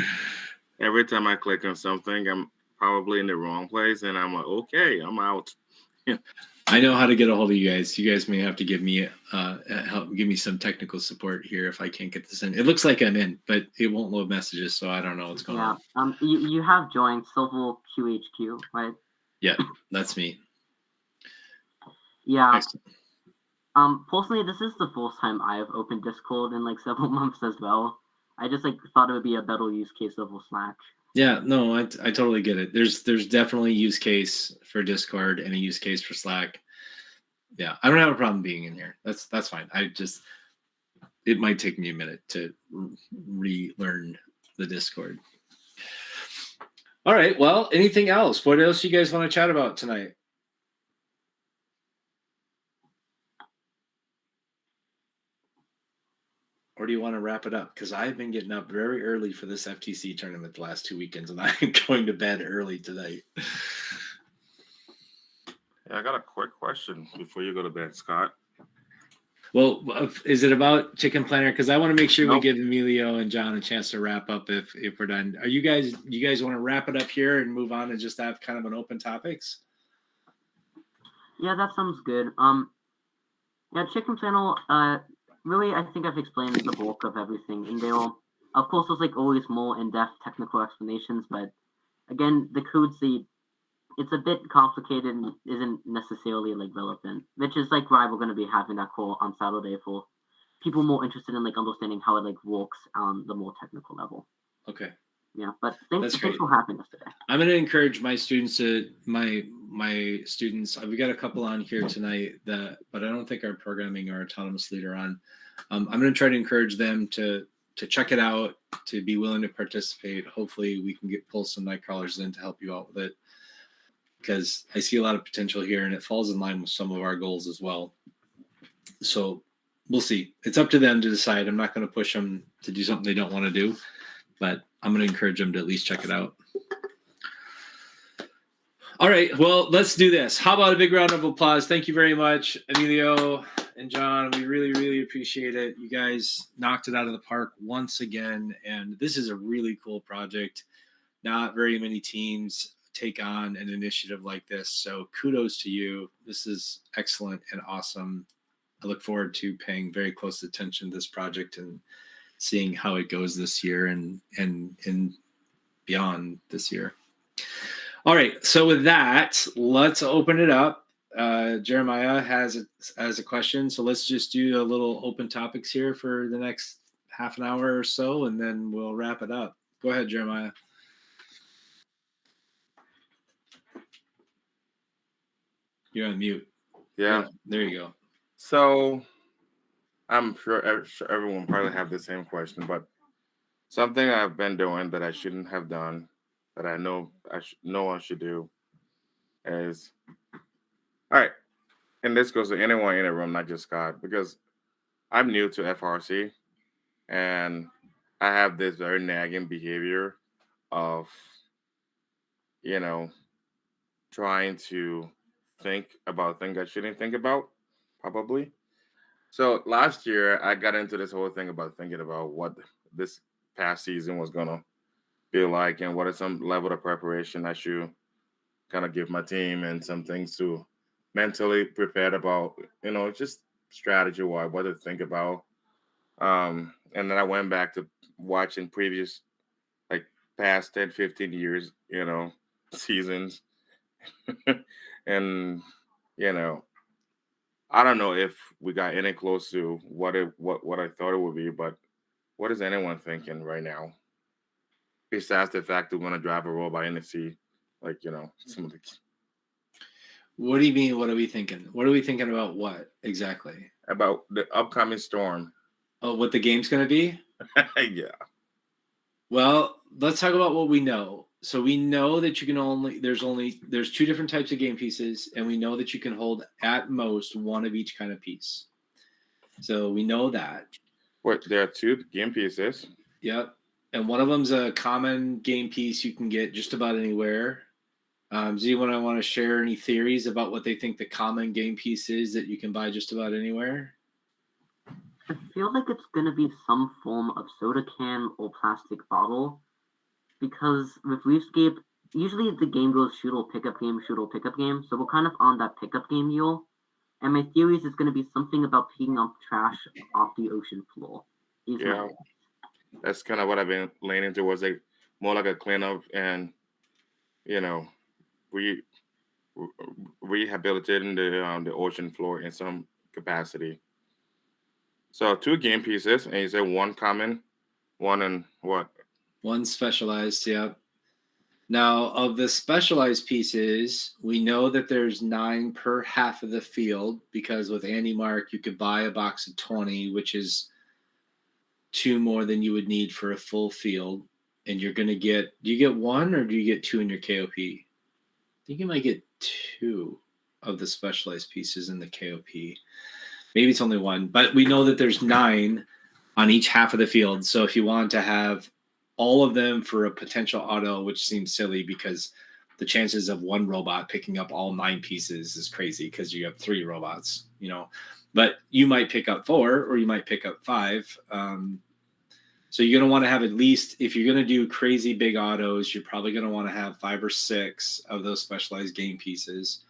every time I click on something, I'm probably in the wrong place, and I'm like, okay, I'm out. I know how to get a hold of you guys. You guys may have to give me give me some technical support here if I can't get this in. It looks like I'm in, but it won't load messages, so I don't know what's going on. You have joined Civil QHQ, right? Yeah, that's me. Yeah. Excellent. Personally, this is the first time I've opened Discord in like several months as well. I just thought it would be a better use case over Slack. Yeah, no, I totally get it. There's definitely a use case for Discord and a use case for Slack. Yeah, I don't have a problem being in here. That's fine. It might take me a minute to relearn the Discord. All right. Well, anything else? What else you guys want to chat about tonight? Or do you want to wrap it up? Because I've been getting up very early for this FTC tournament the last 2 weekends, and I'm going to bed early tonight. Yeah, I got a quick question before you go to bed, Scott. Well, is it about ChickenPlanner? Because I want to make sure Nope. we give Emilio and John a chance to wrap up if we're done. Are you guys want to wrap it up here and move on and just have kind of an open topics? Yeah, that sounds good. Yeah, ChickenPlanner, really, I think I've explained the bulk of everything in there. Of course, there's always more in-depth technical explanations, but again, the code seed, it's a bit complicated and isn't necessarily relevant, which is why we're going to be having that call on Saturday for people more interested in understanding how it works on the more technical level. Okay. Yeah, but thanks great. for having us today. I'm going to encourage my students my students. We got a couple on here tonight but I don't think our programming or autonomous leader on. I'm going to try to encourage them to check it out, to be willing to participate. Hopefully we can pull some night crawlers in to help you out with it, because I see a lot of potential here and it falls in line with some of our goals as well. So we'll see. It's up to them to decide. I'm not going to push them to do something they don't want to do, but I'm going to encourage them to at least check it out. All right. Well, let's do this. How about a big round of applause? Thank you very much, Emilio and John. We really, really appreciate it. You guys knocked it out of the park once again. And this is a really cool project. Not very many teams take on an initiative like this. So kudos to you. This is excellent and awesome. I look forward to paying very close attention to this project and seeing how it goes this year and beyond this year. All right. So with that, let's open it up. Jeremiah has a question. So let's just do a little open topics here for the next half an hour or so, and then we'll wrap it up. Go ahead, Jeremiah. You're on mute. Yeah. There you go. So I'm sure everyone probably have the same question, but something I've been doing that I shouldn't have done, that I know no one should do, is, all right, and this goes to anyone in the room, not just Scott, because I'm new to FRC, and I have this very nagging behavior of, trying to think about things I shouldn't think about, probably. So last year, I got into this whole thing about thinking about what this past season was going to be like and what is some level of preparation I should kind of give my team and some things to mentally prepare about, just strategy-wise, what to think about. And then I went back to watching previous, past 10, 15 years, seasons. And, I don't know if we got any close to what I thought it would be, but what is anyone thinking right now? Besides the fact that we're going to drive a robot in the sea, some of the... What do you mean? What are we thinking? What are we thinking about? What exactly? About the upcoming storm. Oh, what the game's going to be? Yeah. Well, let's talk about what we know. So we know that you can there's two different types of game pieces, and we know that you can hold at most one of each kind of piece. So we know that. Wait, there are two game pieces. Yep. And one of them's a common game piece you can get just about anywhere. Does anyone want to share any theories about what they think the common game piece is that you can buy just about anywhere? I feel like it's going to be some form of soda can or plastic bottle, because with Reefscape, usually the game goes shoot-'ll pickup game, shoot-'ll pickup game. So we're kind of on that pickup game mule. And my theory is it's going to be something about picking up trash off the ocean floor. Yeah, that's kind of what I've been leaning towards, like more like a cleanup, and we rehabilitating the ocean floor in some capacity. So 2 game pieces, and you said 1 common, 1 and what? 1 specialized, yeah. Now, of the specialized pieces, we know that there's 9 per half of the field, because with Andy Mark, you could buy a box of 20, which is 2 more than you would need for a full field. And you're going to do you get 1 or do you get 2 in your KOP? I think you might get 2 of the specialized pieces in the KOP. Maybe it's only 1, but we know that there's 9 on each half of the field. So if you want to have all of them for a potential auto, which seems silly because the chances of 1 robot picking up all 9 pieces is crazy because you have 3 robots, but you might pick up 4 or you might pick up 5. So you're going to want to have at least, if you're going to do crazy big autos, you're probably going to want to have 5 or 6 of those specialized game pieces.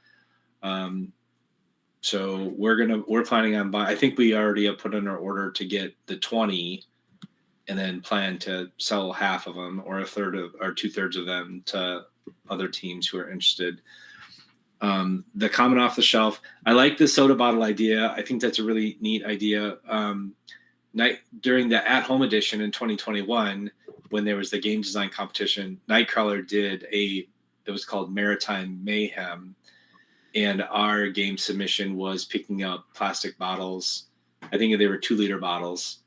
So we're planning on I think we already have put in our order to get the 20 and then plan to sell half of them or 2/3 of them to other teams who are interested. The common off the shelf, I like the soda bottle idea. I think that's a really neat idea. During the at-home edition in 2021, when there was the game design competition, Nightcrawler did it was called Maritime Mayhem, and our game submission was picking up plastic bottles. I think they were 2-liter bottles,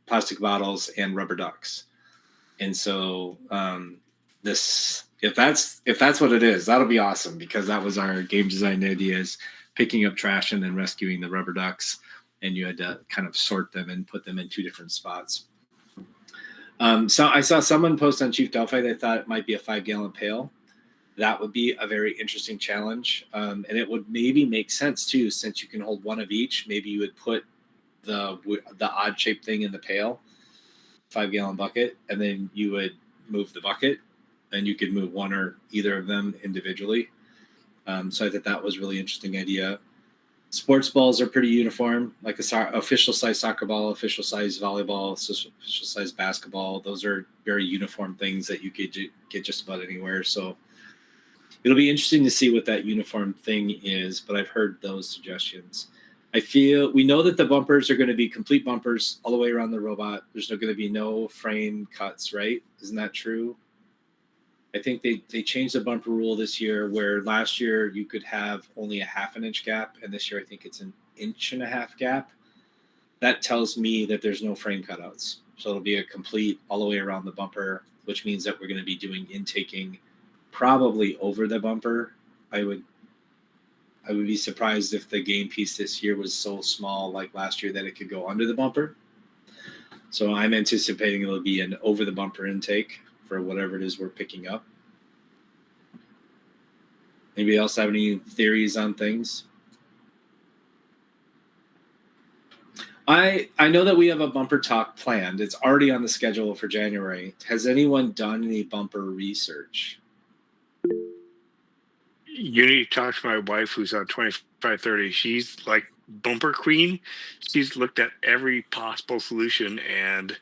plastic bottles and rubber ducks. And so if that's what it is, that'll be awesome, because that was our game design ideas, picking up trash and then rescuing the rubber ducks. And you had to kind of sort them and put them in 2 different spots. So I saw someone post on Chief Delphi, they thought it might be a 5-gallon pail. That would be a very interesting challenge. And it would maybe make sense too, since you can hold 1 of each. Maybe you would put the odd shaped thing in the pail, 5-gallon bucket, and then you would move the bucket, and you could move 1 or either of them individually. So I thought that was a really interesting idea. Sports balls are pretty uniform, like official size soccer ball, official size volleyball, official size basketball. Those are very uniform things that you could get just about anywhere. So it'll be interesting to see what that uniform thing is, but I've heard those suggestions. We know that the bumpers are going to be complete bumpers all the way around the robot. There's going to be no frame cuts, right? Isn't that true? I think they changed the bumper rule this year, where last year you could have only a 1/2 inch gap, and this year I think it's 1.5 inch gap. That tells me that there's no frame cutouts. So it'll be a complete all the way around the bumper, which means that we're going to be doing intaking probably over the bumper. I would be surprised if the game piece this year was so small like last year that it could go under the bumper. So I'm anticipating it'll be an over the bumper intake for whatever it is we're picking up. Anybody else have any theories on things? I know that we have a bumper talk planned. It's already on the schedule for January. Has anyone done any bumper research? You need to talk to my wife, who's on 2530. She's like bumper queen. She's looked at every possible solution and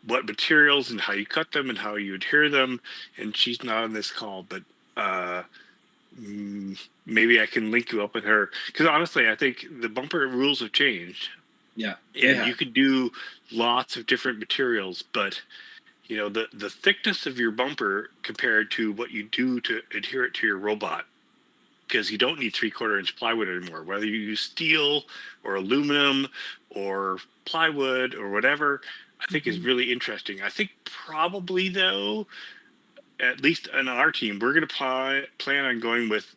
what materials and how you cut them and how you adhere them. And she's not on this call, but maybe I can link you up with her. Because honestly, I think the bumper rules have changed. Yeah. And you could do lots of different materials, but the thickness of your bumper compared to what you do to adhere it to your robot, because you don't need 3/4 inch plywood anymore, whether you use steel or aluminum or plywood or whatever, I think is really interesting. I think probably, though, at least on our team, we're going to plan on going with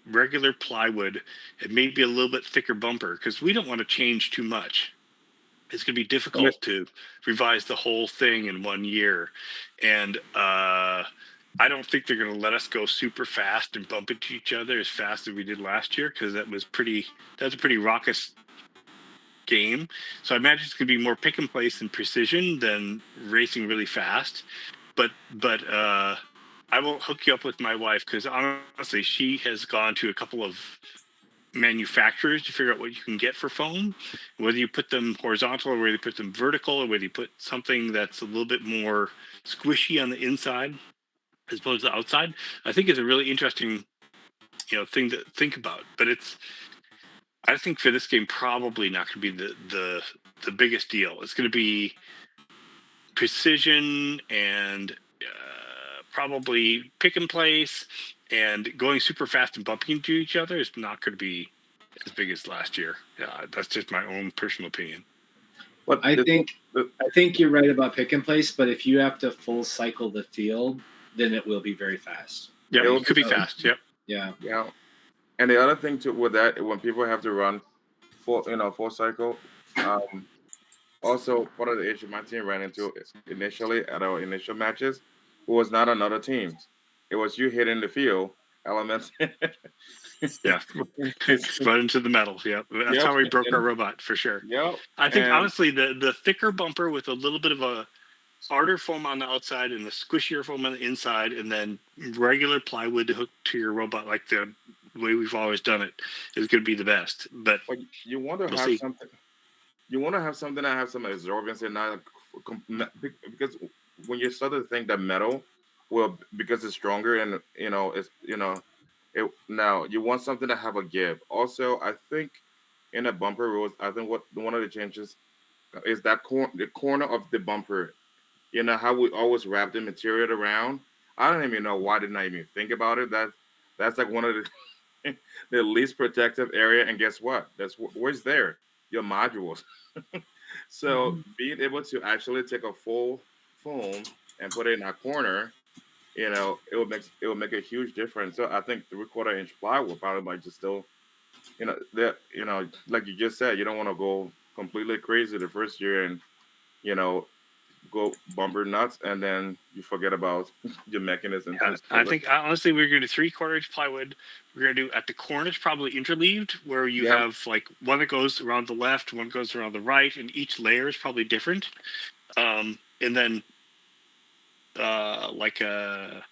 regular plywood and maybe a little bit thicker bumper, because we don't want to change too much. It's going to be difficult to revise the whole thing in 1 year. And I don't think they're going to let us go super fast and bump into each other as fast as we did last year, because that's a pretty raucous game. So I imagine it's going to be more pick and place and precision than racing really fast. But I I will hook you up with my wife, because honestly, she has gone to a couple of manufacturers to figure out what you can get for foam, whether you put them horizontal or whether you put them vertical, or whether you put something that's a little bit more squishy on the inside as opposed to the outside. I think it's a really interesting, thing to think about. But I think for this game, probably not going to be the biggest deal. It's going to be precision and probably pick and place, and going super fast and bumping into each other is not going to be as big as last year. That's just my own personal opinion. Well, I think you're right about pick and place, but if you have to full cycle the field, then it will be very fast. Yeah, it could be fast. Yep. Yeah. Yeah. And the other thing too with that, when people have to run full cycle, also part of the issue my team ran into initially at our initial matches was not another team. It was you hitting the field elements. Yeah, right into the metal. Yeah, that's how we broke our robot for sure. Yep. I think honestly, the thicker bumper with a little bit of a harder foam on the outside and the squishier foam on the inside, and then regular plywood to hook to your robot like the way we've always done it, is going to be the best. But you want to have something. You want to have something that has some absorbance and not because when you start to think that metal will, because it's stronger and now you want something to have a give. Also, I think in a bumper rules, I think one of the changes is that the corner of the bumper. You know how we always wrap the material around. I don't even know why didn't I even think about it. That's like one of the least protective area. And guess what? That's where's there your modules. So being able to actually take a full foam and put it in a corner, it will make a huge difference. So I think 3/4 inch plywood probably might just still, like you just said, you don't want to go completely crazy the first year and, go bumper nuts, and then you forget about your mechanism. Yeah, I think honestly we're going to do 3/4 inch plywood. We're going to do at the corners probably interleaved, where you have like one that goes around the left, one goes around the right, and each layer is probably different. And then like the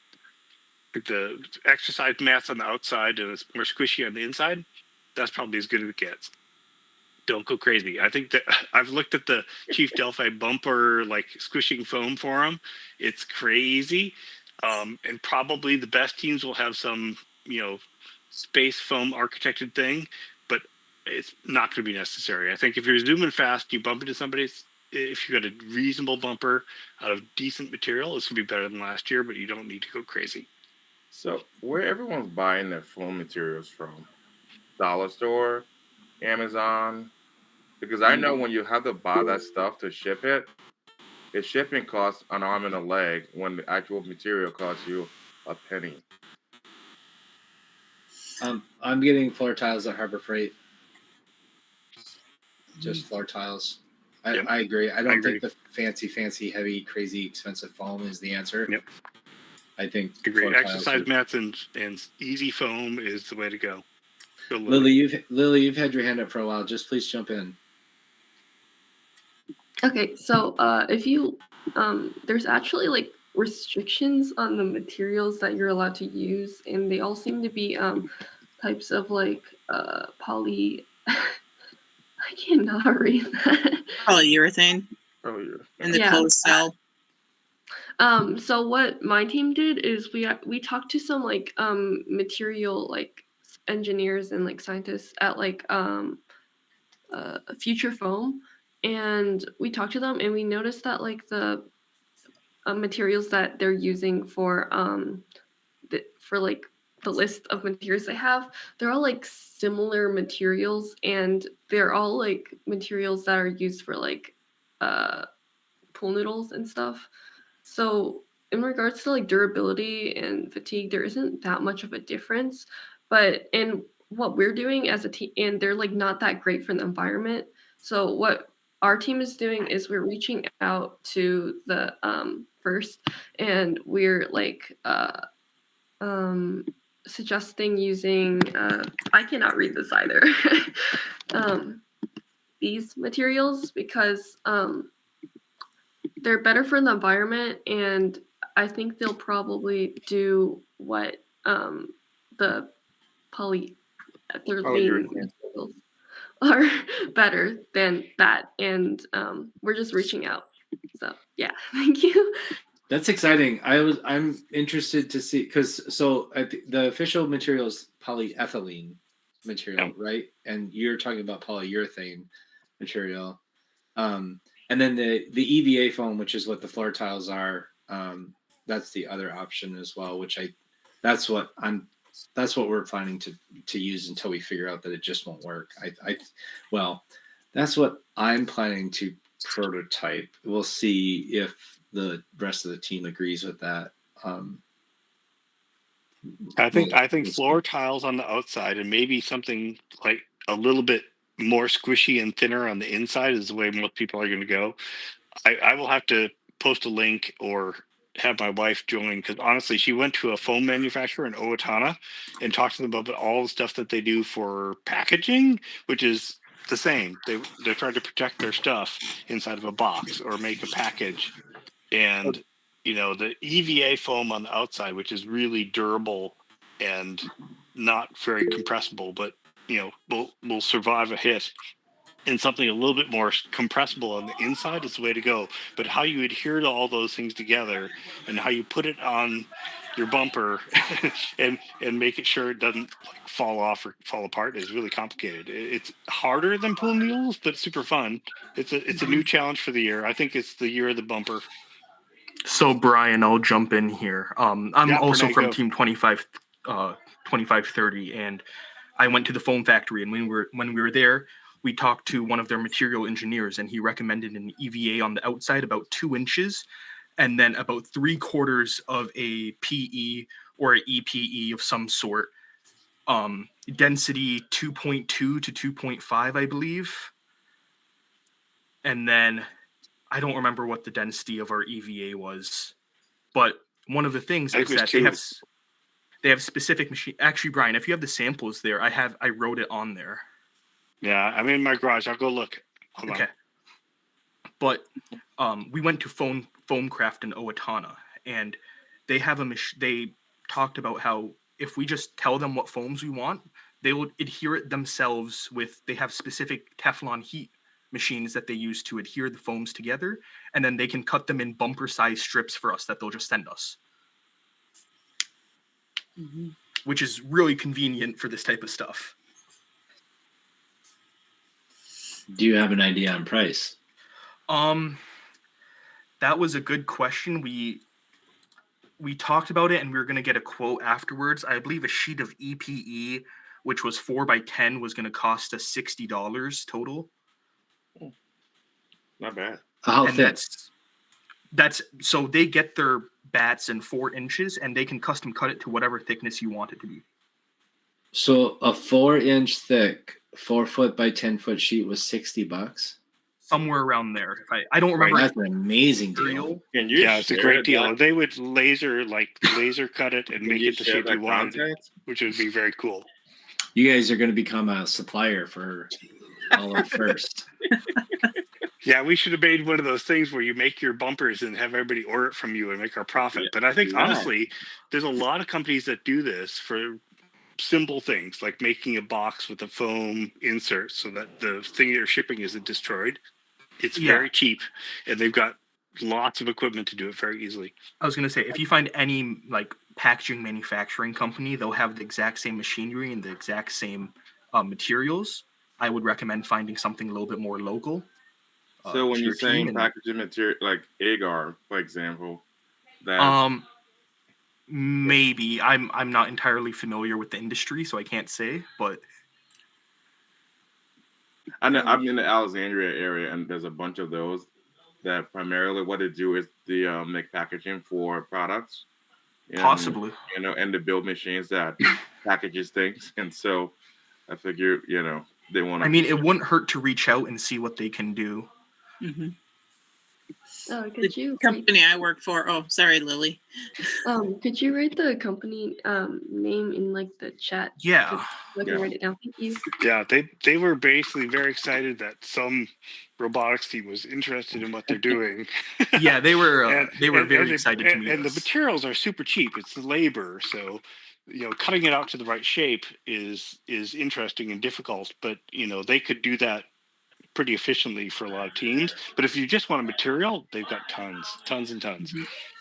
exercise mats on the outside and it's more squishy on the inside. That's probably as good as it gets. Don't go crazy. I think that I've looked at the Chief Delphi bumper, like squishing foam for them. It's crazy. And probably the best teams will have some, space foam architected thing, but it's not going to be necessary. I think if you're zooming fast, you bump into somebody, if you got a reasonable bumper out of decent material, it's going to be better than last year, but you don't need to go crazy. So where everyone's buying their foam materials from? Dollar store, Amazon? Because I know when you have to buy that stuff to ship it, the shipping costs an arm and a leg when the actual material costs you a penny. I'm getting floor tiles at Harbor Freight. Just floor tiles. I agree. I don't think the fancy, heavy, crazy, expensive foam is the answer. Yep. I think Exercise mats and easy foam is the way to go. Lily, you've had your hand up for a while. Just please jump in. Okay, so if you there's actually like restrictions on the materials that you're allowed to use, and they all seem to be types of like poly. I cannot read that. Polyurethane. In the closed cell. So what my team did is we talked to some like material like engineers and like scientists at like Future Foam, and we talked to them and we noticed that like the materials that they're using for like the list of materials they have, they're all like similar materials, and they're all like materials that are used for like pool noodles and stuff. So in regards to like durability and fatigue, there isn't that much of a difference. But in what we're doing as a team, and they're like not that great for the environment. So what our team is doing is we're reaching out to the FIRST, and we're like suggesting using I cannot read this either. These materials, because they're better for the environment, and I think they'll probably do what the polyethylene materials are better than that, and we're just reaching out. So yeah, thank you. That's exciting. I'm interested to see because the official material is polyethylene material, right? And you're talking about polyurethane material. And then the EVA foam, which is what the floor tiles are, that's the other option as well. That's what we're planning to use until we figure out that it just won't work. That's what I'm planning to prototype. We'll see if the rest of the team agrees with that. I think floor tiles on the outside and maybe something like a little bit more squishy and thinner on the inside is the way most people are going to go. I will have to post a link or have my wife join, because honestly, she went to a foam manufacturer in Owatonna and talked to them about all the stuff that they do for packaging, which is the same. They're trying to protect their stuff inside of a box or make a package. And the EVA foam on the outside, which is really durable and not very compressible, but will survive a hit. And something a little bit more compressible on the inside is the way to go. But how you adhere to all those things together and how you put it on your bumper and make it sure it doesn't fall off or fall apart is really complicated. It's harder than pool noodles, but super fun. It's a new challenge for the year. I think it's the year of the bumper. So Brian, I'll jump in here. I'm also from Team 2530, and I went to the foam factory, and when we were there, we talked to one of their material engineers, and he recommended an EVA on the outside about 2 inches, and then about 3/4 of a PE or an EPE of some sort. Density 2.2 to 2.5, I believe. And then I don't remember what the density of our EVA was, but one of the things is that they have specific machine. Actually, Brian, if you have the samples there, I wrote it on there. Yeah, I'm in my garage. I'll go look. Hold on. But we went to Foamcraft in Owatonna, and they have they talked about how if we just tell them what foams we want, they will adhere it themselves they have specific Teflon heat machines that they use to adhere the foams together, and then they can cut them in bumper size strips for us that they'll just send us. Mm-hmm. Which is really convenient for this type of stuff. Do you have an idea on price? That was a good question. We talked about it, and we were going to get a quote afterwards. I believe a sheet of EPE, which was 4x10, was going to cost us $60 total. Not bad. How and thick? That's so they get their bats in 4 inches, and they can custom cut it to whatever thickness you want it to be. So a 4-inch thick, 4-foot by 10-foot sheet was $60. Somewhere around there. I don't remember. That's an amazing deal. Yeah, it's a great deal. They would laser cut it and make it the shape you wanted, which would be very cool. You guys are going to become a supplier for all of FIRST. Yeah, we should have made one of those things where you make your bumpers and have everybody order it from you and make our profit. But I think, honestly, there's a lot of companies that do this for simple things, like making a box with a foam insert so that the thing you're shipping isn't destroyed. It's very cheap, and they've got lots of equipment to do it very easily. I was going to say, if you find any packaging manufacturing company, they'll have the exact same machinery and the exact same materials. I would recommend finding something a little bit more local. So when you're saying packaging material, like agar, for example, that maybe I'm not entirely familiar with the industry, so I can't say. But I know I'm in the Alexandria area, and there's a bunch of those that primarily what they do is they make packaging for products, possibly, and the build machines that packages things. And so I figure, they want to. I mean, it wouldn't hurt to reach out and see what they can do. Mm-hmm. Could you company I work for? Oh, sorry, Lily. Could you write the company name in like the chat? Yeah. I can write it down. Thank you. Yeah, they were basically very excited that some robotics team was interested in what they're doing. Yeah, they were very excited to meet and us. the materials are super cheap. It's the labor, so cutting it out to the right shape is interesting and difficult. But they could do that pretty efficiently for a lot of teams. But if you just want a material, they've got tons and tons.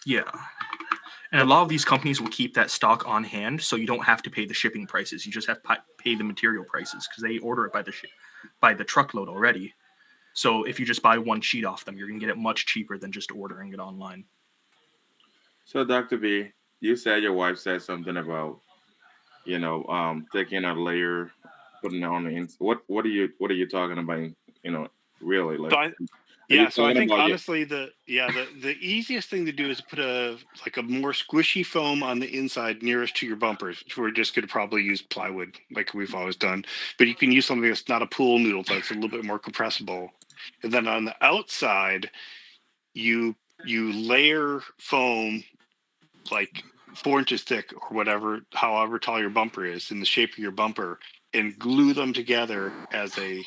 Yeah. And a lot of these companies will keep that stock on hand, so you don't have to pay the shipping prices. You just have to pay the material prices because they order it by the truckload already. So if you just buy one sheet off them, you're going to get it much cheaper than just ordering it online. So, Dr. B, you said your wife said something about, taking a layer, putting it on the inside. What are you talking about? Really, like. So I think honestly the easiest thing to do is put a more squishy foam on the inside nearest to your bumpers, which we're just going to probably use plywood like we've always done. But you can use something that's not a pool noodle, that's a little bit more compressible. And then on the outside, you layer foam like 4 inches thick or whatever, however tall your bumper is in the shape of your bumper, and glue them together as a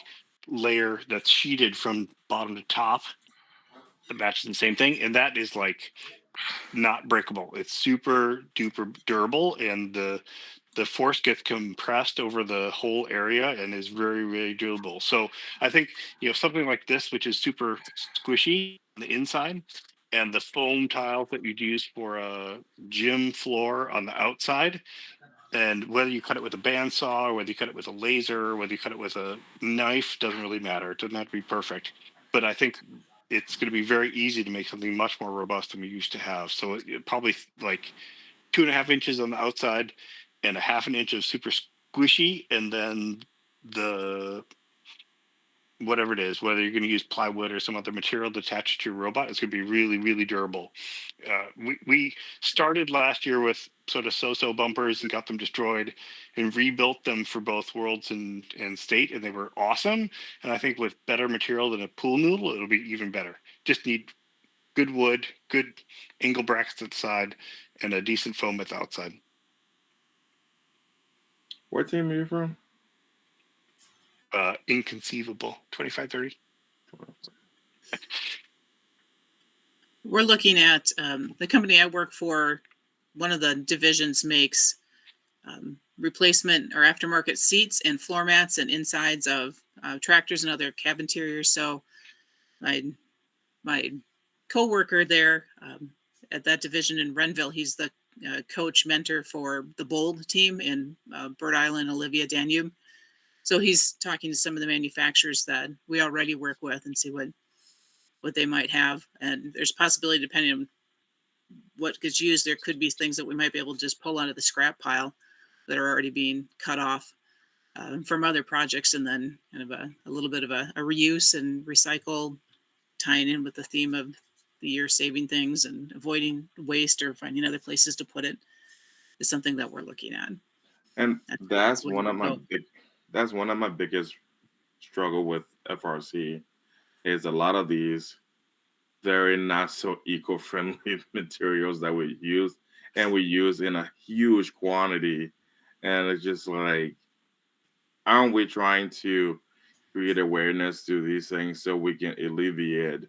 layer that's sheeted from bottom to top that matches the same thing, and that is like not breakable. It's super duper durable, and the force gets compressed over the whole area and is very, very durable. So I think something like this, which is super squishy on the inside, and the foam tiles that you'd use for a gym floor on the outside, and whether you cut it with a bandsaw or whether you cut it with a laser or whether you cut it with a knife, doesn't really matter. It doesn't have to be perfect. But I think it's going to be very easy to make something much more robust than we used to have. So it probably like 2.5 inches on the outside and 1/2 inch of super squishy, and then the whatever it is, whether you're going to use plywood or some other material to attach to your robot, it's going to be really, really durable. We started last year with sort of so-so bumpers and got them destroyed and rebuilt them for both Worlds and State, and they were awesome. And I think with better material than a pool noodle, it'll be even better. Just need good wood, good angle brackets at the side, and a decent foam at the outside. What team are you from? Inconceivable 2530. We're looking at the company I work for. One of the divisions makes replacement or aftermarket seats and floor mats and insides of tractors and other cab interiors. So my co-worker there at that division in Renville, he's the coach mentor for the Bold team in Bird Island, Olivia, Danube. So he's talking to some of the manufacturers that we already work with and see what they might have. And there's possibility, depending on what gets used, there could be things that we might be able to just pull out of the scrap pile that are already being cut off from other projects, and then kind of a little bit of a reuse and recycle, tying in with the theme of the year saving things and avoiding waste or finding other places to put it is something that we're looking at. And that's one of my biggest struggle with FRC is a lot of these very not so eco-friendly materials that we use, and we use in a huge quantity. And it's just like, aren't we trying to create awareness to these things so we can alleviate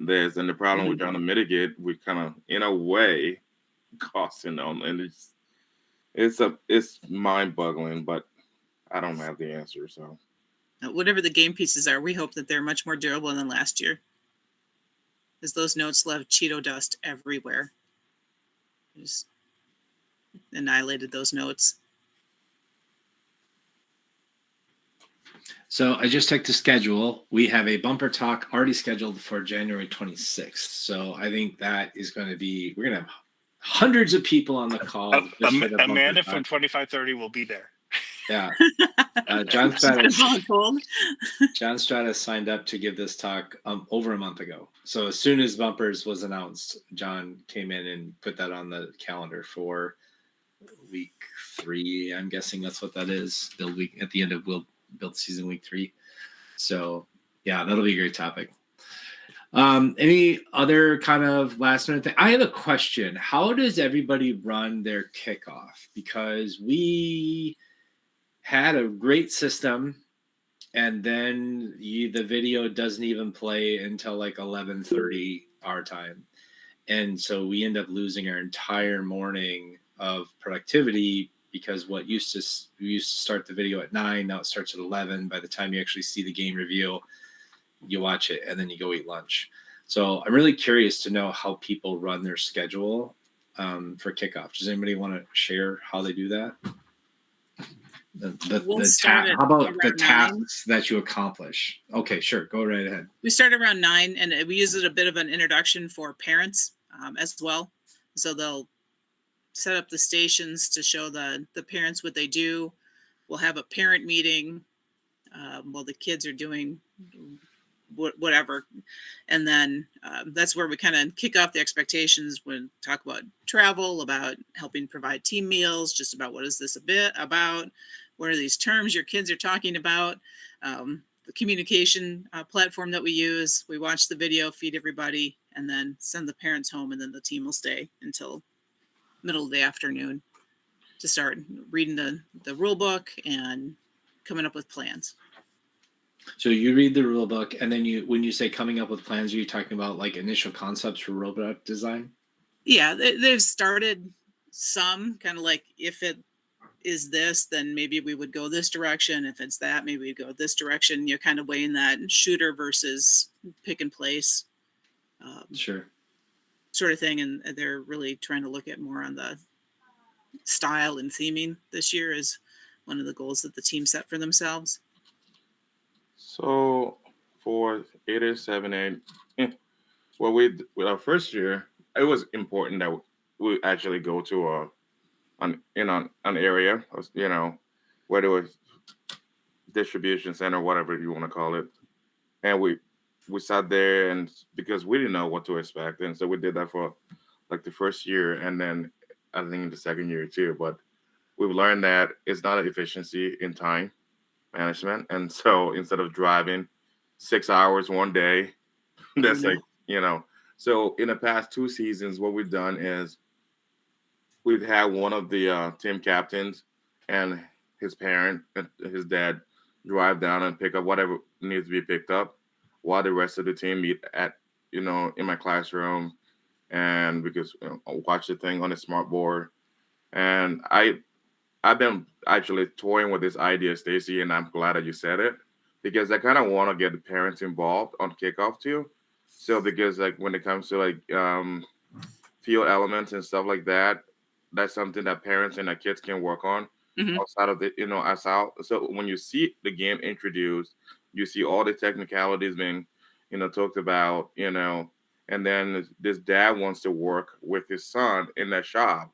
this? And the problem we're trying to mitigate, we kind of, in a way, costing them. And it's mind-boggling, but I don't have the answer. So whatever the game pieces are, we hope that they're much more durable than last year, because those notes left Cheeto dust everywhere. Just annihilated those notes. So I just checked the schedule. We have a bumper talk already scheduled for January 26th. So I think that is going to be, we're going to have hundreds of people on the call. Amanda from 2530 will be there. Yeah. John Stratus signed up to give this talk over a month ago. So as soon as bumpers was announced, John came in and put that on the calendar for week 3. I'm guessing that's what that is. Build week at the end of build season week 3. So yeah, that'll be a great topic. Any other kind of last minute thing? I have a question. How does everybody run their kickoff? Because we had a great system, and then the video doesn't even play until like 11:30 our time. And so we end up losing our entire morning of productivity because we used to start the video at 9, now it starts at 11. By the time you actually see the game review, you watch it and then you go eat lunch. So I'm really curious to know how people run their schedule for kickoff. Does anybody want to share how they do that? How about the tasks that you accomplish? Okay, sure. Go right ahead. We start around 9, and we use it a bit of an introduction for parents as well. So they'll set up the stations to show the parents what they do. We'll have a parent meeting while the kids are doing whatever. And then that's where we kind of kick off the expectations. When talk about travel, about helping provide team meals, just about what is this a bit about? What are these terms your kids are talking about? The communication platform that we use. We watch the video, feed everybody, and then send the parents home, and then the team will stay until middle of the afternoon to start reading the rule book and coming up with plans. So you read the rule book, and then when you say coming up with plans, are you talking about like initial concepts for robot design? Yeah, they've started some kind of like, if it is this, then maybe we would go this direction. If it's that, maybe we'd go this direction. You're kind of weighing that shooter versus pick and place. Sure. Sort of thing. And they're really trying to look at more on the style and theming this year is one of the goals that the team set for themselves. So for 8 or 7, 8, well, with our first year, it was important that we actually go to an area, whether it was distribution center, whatever you want to call it, and we sat there, and because we didn't know what to expect, and so we did that for like the first year, and then I think the second year too. But we've learned that it's not an efficiency in time management, and so instead of driving 6 hours one day, that's like So in the past 2 seasons, what we've done is we've had one of the team captains and his parent, his dad, drive down and pick up whatever needs to be picked up, while the rest of the team meet at in my classroom, and because I'll watch the thing on the smart board. And I've been actually toying with this idea, Stacy, and I'm glad that you said it, because I kind of want to get the parents involved on kickoff too. So because like when it comes to like field elements and stuff like that, that's something that parents and their kids can work on outside of the outside. So when you see the game introduced, you see all the technicalities being talked about, and then this dad wants to work with his son in that shop,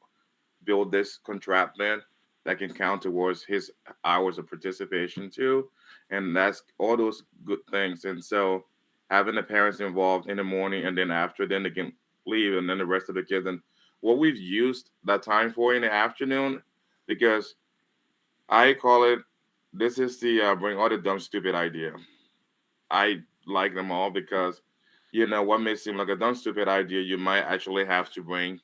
build this contraption that can count towards his hours of participation too. And that's all those good things. And so having the parents involved in the morning, and then after, then they can leave, and then the rest of the kids. And what we've used that time for in the afternoon, because I call it, this is the bring all the dumb, stupid idea. I like them all because, what may seem like a dumb, stupid idea, you might actually have to bring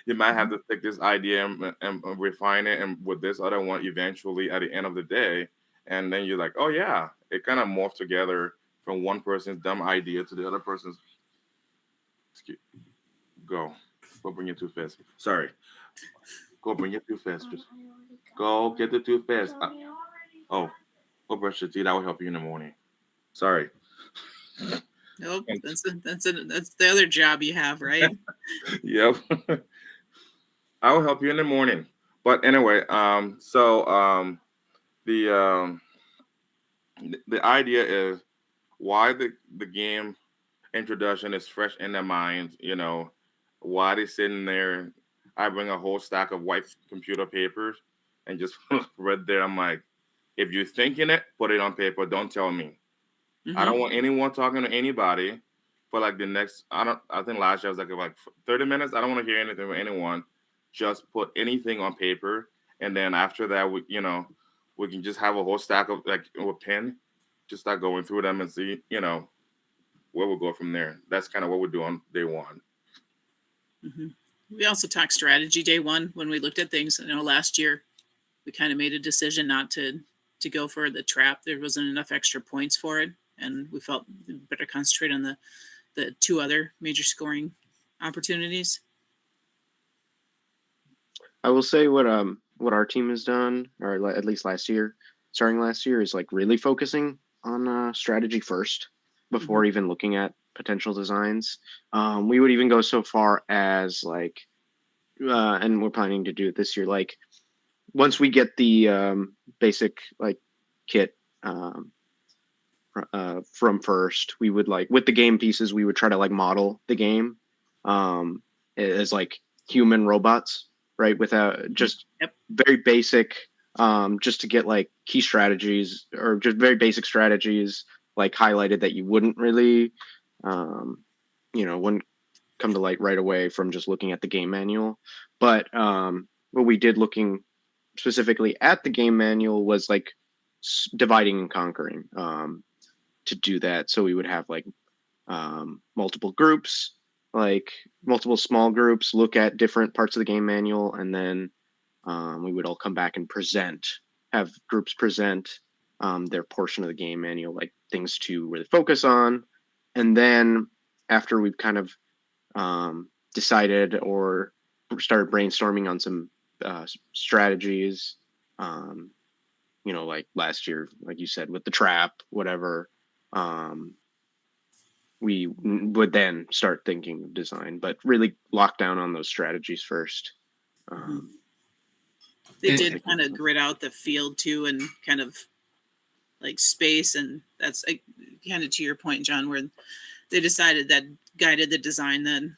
you might have to take this idea and refine it, and with this other one eventually at the end of the day, and then you're like, oh yeah, it kind of morphed together from one person's dumb idea to the other person's. Go bring your toothpaste. Sorry, go bring your toothpaste. Go get the toothpaste. Go brush your teeth. That will help you in the morning. Sorry. Nope, that's the other job you have, right? Yep. I will help you in the morning. But anyway, the idea is why the game introduction is fresh in their minds, why they sitting there. I bring a whole stack of white computer papers and just read there. I'm like, if you're thinking it, put it on paper. Don't tell me. I don't want anyone talking to anybody for like the next, I think last year I was like 30 minutes. I don't want to hear anything from anyone. Just put anything on paper. And then after that, we can just have a whole stack of like with pen, just start going through them and see, where we'll go from there. That's kind of what we're doing on day one. Mm-hmm. We also talked strategy day one when we looked at things. I know last year we kind of made a decision not to go for the trap. There wasn't enough extra points for it, and we felt better concentrate on the two other major scoring opportunities. I will say what our team has done, or at least starting last year, is like really focusing on strategy first before even looking at potential designs. We would even go so far as like, and we're planning to do it this year, like once we get the basic like kit from FIRST, we would like with the game pieces, we would try to like model the game as like human robots, right? Without just very basic, just to get like key strategies or just very basic strategies like highlighted that you wouldn't really, wouldn't come to light right away from just looking at the game manual. But what we did looking specifically at the game manual was like dividing and conquering to do that. So we would have like multiple groups, like multiple small groups, look at different parts of the game manual, and then we would all come back and have groups present their portion of the game manual, like things to really focus on. And then after we've kind of decided or started brainstorming on some strategies, like last year, like you said, with the trap, whatever, we would then start thinking of design, but really lock down on those strategies first. They did kind of grid out the field too, and kind of like space, and that's kind of to your point, John, where they decided that guided the design then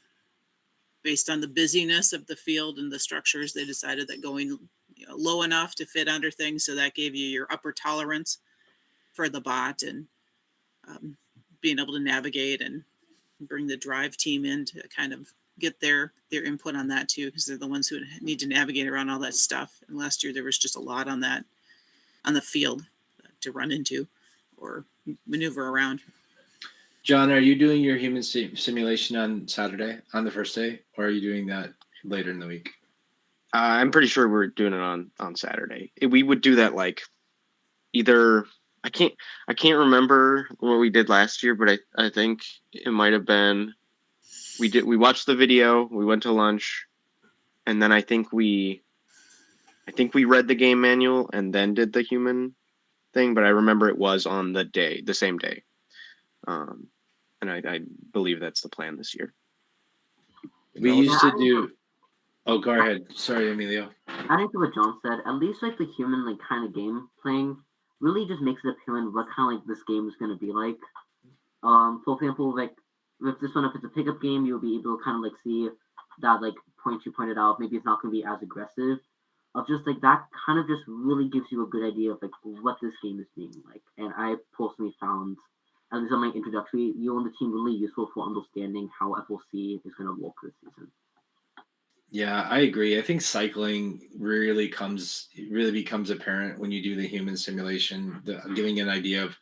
based on the busyness of the field and the structures. They decided that going low enough to fit under things, so that gave you your upper tolerance for the bot, and being able to navigate and bring the drive team in to kind of get their input on that too, because they're the ones who need to navigate around all that stuff. And last year there was just a lot on the field to run into or maneuver around. John, are you doing your human simulation on Saturday, on the first day, or are you doing that later in the week? I'm pretty sure we're doing it on Saturday. We would do that like either I can't remember what we did last year, but I think it might have been we watched the video, we went to lunch, and then I think we read the game manual and then did the human thing, but I remember it was on the same day. And I believe that's the plan this year. We used to do. Oh, go ahead. Sorry, Emilio. Adding to what John said, at least like the human like kind of game playing really just makes it appealing what kind of like this game is going to be like. For example, like with this one, if it's a pickup game, you'll be able to kind of like see that like point you pointed out. Maybe it's not going to be as aggressive. Of just like that kind of just really gives you a good idea of like what this game is being like. And I personally found, at least on my introductory, you and the team really useful for understanding how FLC is going to work this season. Yeah, I agree. I think cycling really becomes apparent when you do the human simulation. Giving an idea of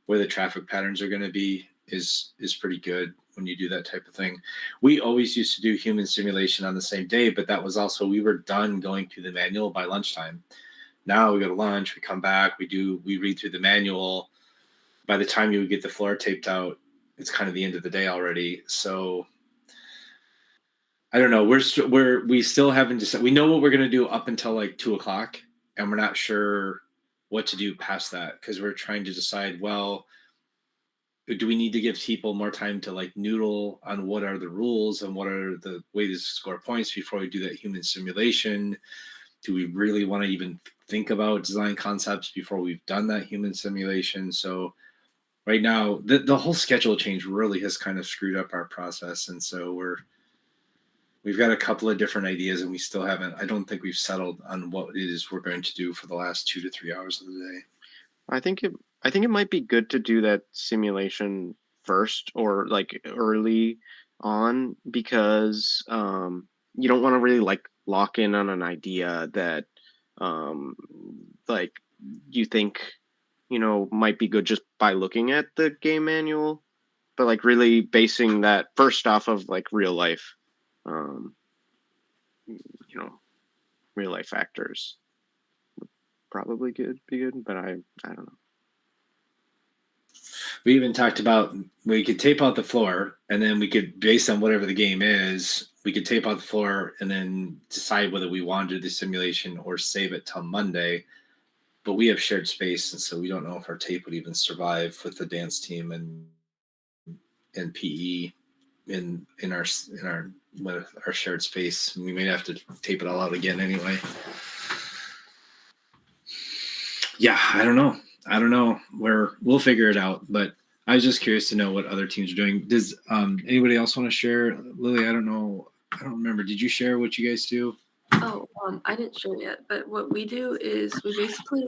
where the traffic patterns are going to be is pretty good when you do that type of thing. We always used to do human simulation on the same day, but that was also, we were done going through the manual by lunchtime. Now we go to lunch, we come back, we read through the manual. By the time you would get the floor taped out, it's kind of the end of the day already. So I don't know. We still haven't decided. We know what we're going to do up until like 2:00, and we're not sure what to do past that, because we're trying to decide, well, do we need to give people more time to like noodle on what are the rules and what are the ways to score points before we do that human simulation? Do we really want to even think about design concepts before we've done that human simulation? So right now, the whole schedule change really has kind of screwed up our process, and so we've got a couple of different ideas, and we still haven't. I don't think we've settled on what it is we're going to do for the last 2 to 3 hours of the day. I think it might be good to do that simulation first or like early on, because you don't want to really like lock in on an idea that like you think might be good just by looking at the game manual, but like really basing that first off of like real life, real life factors. Probably be good, but I don't know. We even talked about we could tape out the floor, and then we could, based on whatever the game is, we could tape out the floor and then decide whether we want to do the simulation or save it till Monday. But we have shared space, and so we don't know if our tape would even survive with the dance team and PE in our shared space. We may have to tape it all out again anyway. Yeah, I don't know. We'll figure it out. But I was just curious to know what other teams are doing. Does anybody else want to share? Lily, I don't know. I don't remember. Did you share what you guys do? Oh, I didn't share yet, but what we do is we basically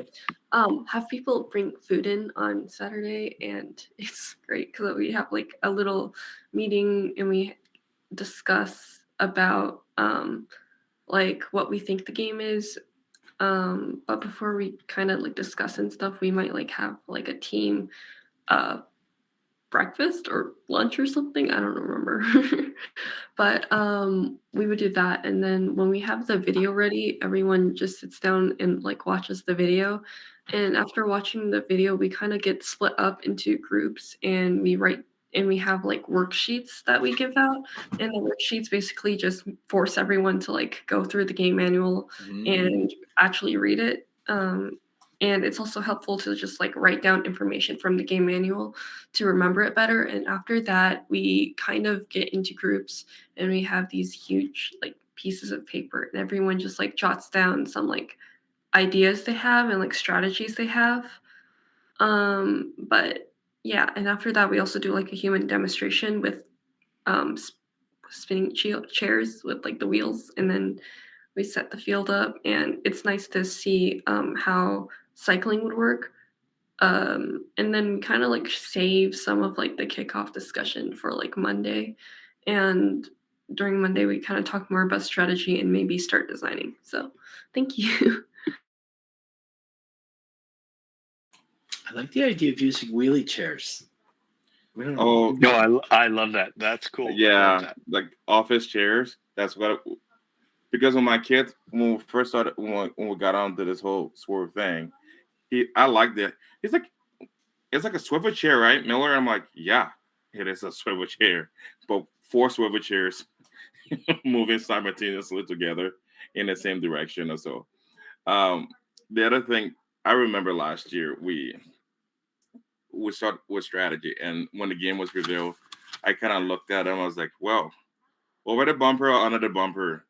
have people bring food in on Saturday, and it's great because we have like a little meeting and we discuss about like what we think the game is. But before we kind of like discuss and stuff, we might like have like a team breakfast or lunch or something. I don't remember. But we would do that, and then when we have the video ready, everyone just sits down and like watches the video. And after watching the video, we kind of get split up into groups, and we write and we have like worksheets that we give out, and the worksheets basically just force everyone to like go through the game manual and actually read it. And it's also helpful to just like write down information from the game manual to remember it better. And after that, we kind of get into groups, and we have these huge like pieces of paper, and everyone just like jots down some like ideas they have and like strategies they have. But yeah, and after that, we also do like a human demonstration with spinning chairs with like the wheels, and then we set the field up, and it's nice to see how cycling would work. And then we kind of like save some of like the kickoff discussion for like Monday, and during Monday we kind of talk more about strategy and maybe start designing. So thank you. I like the idea of using wheelie chairs. Oh No, I love that. That's cool. I love yeah, that. like office chairs. That's what. Because when my kids, when we first started, when we got onto this whole swerve thing, I liked it. He's like, it's like a swivel chair, right, Miller? I'm like, yeah, it is a swivel chair, but 4 swivel chairs moving simultaneously together in the same direction or so. The other thing I remember last year, we started with strategy, and when the game was revealed, I kind of looked at him. I was like, well, over the bumper or under the bumper.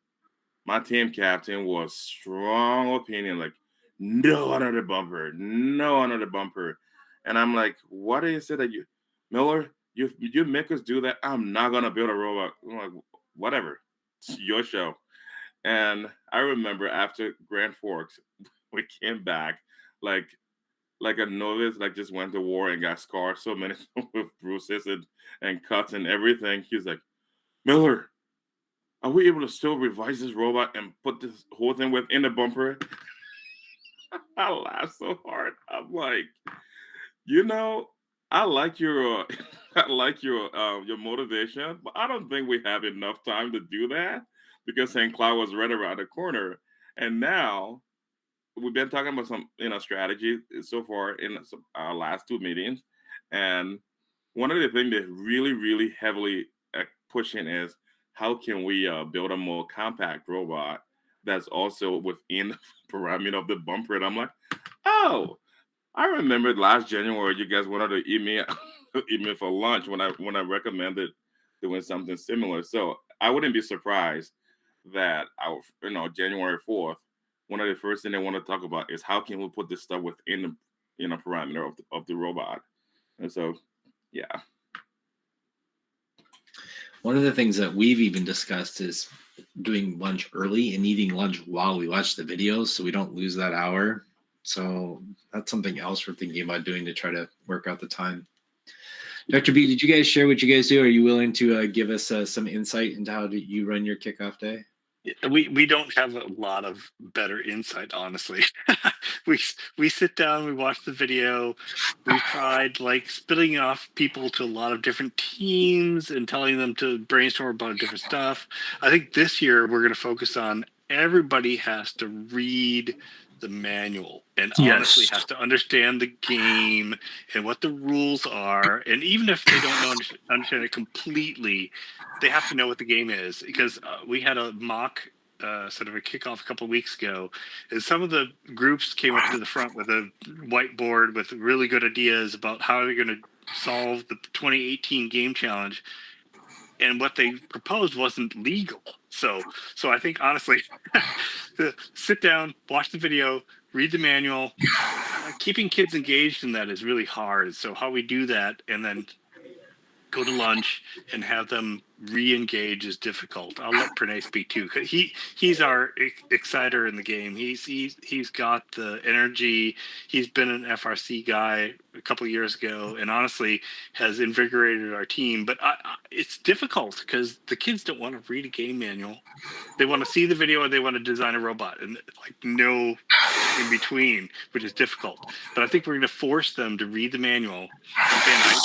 My team captain was strong opinion, like no under the bumper, no under the bumper. And I'm like, what is it that you, Miller, you make us do that? I'm not gonna build a robot. I'm like, whatever, it's your show. And I remember after Grand Forks, we came back like a novice, like just went to war and got scarred so many with bruises and cuts and everything. He's like, Miller, are we able to still revise this robot and put this whole thing within the bumper? I laughed so hard. I'm like, I like your your motivation, but I don't think we have enough time to do that because St. Cloud was right around the corner. And now we've been talking about some strategy so far in our last 2 meetings. And one of the things that really, really heavily pushing is how can we build a more compact robot that's also within the parameter of the bumper? And I'm like, oh, I remember last January you guys wanted to eat me for lunch when I recommended doing something similar. So I wouldn't be surprised that January 4th, one of the first things they want to talk about is how can we put this stuff within the parameter of the robot. And so, yeah. One of the things that we've even discussed is doing lunch early and eating lunch while we watch the videos so we don't lose that hour. So that's something else we're thinking about doing to try to work out the time. Dr. B, did you guys share what you guys do? Are you willing to give us some insight into how you run your kickoff day? We don't have a lot of better insight, honestly. we sit down, we watch the video. We tried like splitting off people to a lot of different teams and telling them to brainstorm about different stuff. I think this year we're going to focus on everybody has to read the manual and honestly Yes. has to understand the game and what the rules are. And even if they don't understand it completely, they have to know what the game is, because we had a mock sort of a kickoff a couple of weeks ago, and some of the groups came up to the front with a whiteboard with really good ideas about how they're going to solve the 2018 game challenge, and what they proposed wasn't legal. So I think honestly, sit down, watch the video, read the manual. Keeping kids engaged in that is really hard. So how we do that, and then go to lunch and have them re-engage is difficult. I'll let Pranay speak too. He's our exciter in the game. He's got the energy. He's been an FRC guy a couple of years ago, and honestly has invigorated our team. But it's difficult because the kids don't want to read a game manual. They want to see the video and they want to design a robot, and like no in between, which is difficult. But I think we're going to force them to read the manual. And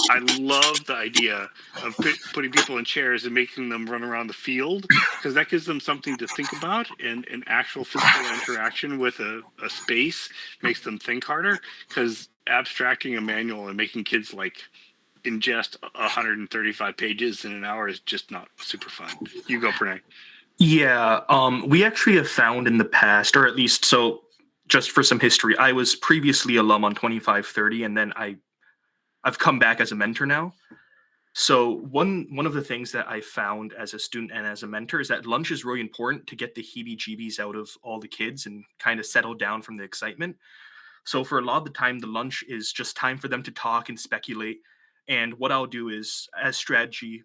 I love the idea of putting people in chairs and making them run around the field, because that gives them something to think about, and an actual physical interaction with a space makes them think harder, because abstracting a manual and making kids like ingest 135 pages in an hour is just not super fun. You go, Pranay. Yeah, we actually have found in the past, or at least, so just for some history, I was previously alum on 2530, and then I've come back as a mentor now. So one of the things that I found as a student and as a mentor is that lunch is really important to get the heebie-jeebies out of all the kids and kind of settle down from the excitement. So for a lot of the time, the lunch is just time for them to talk and speculate. And what I'll do is, as strategy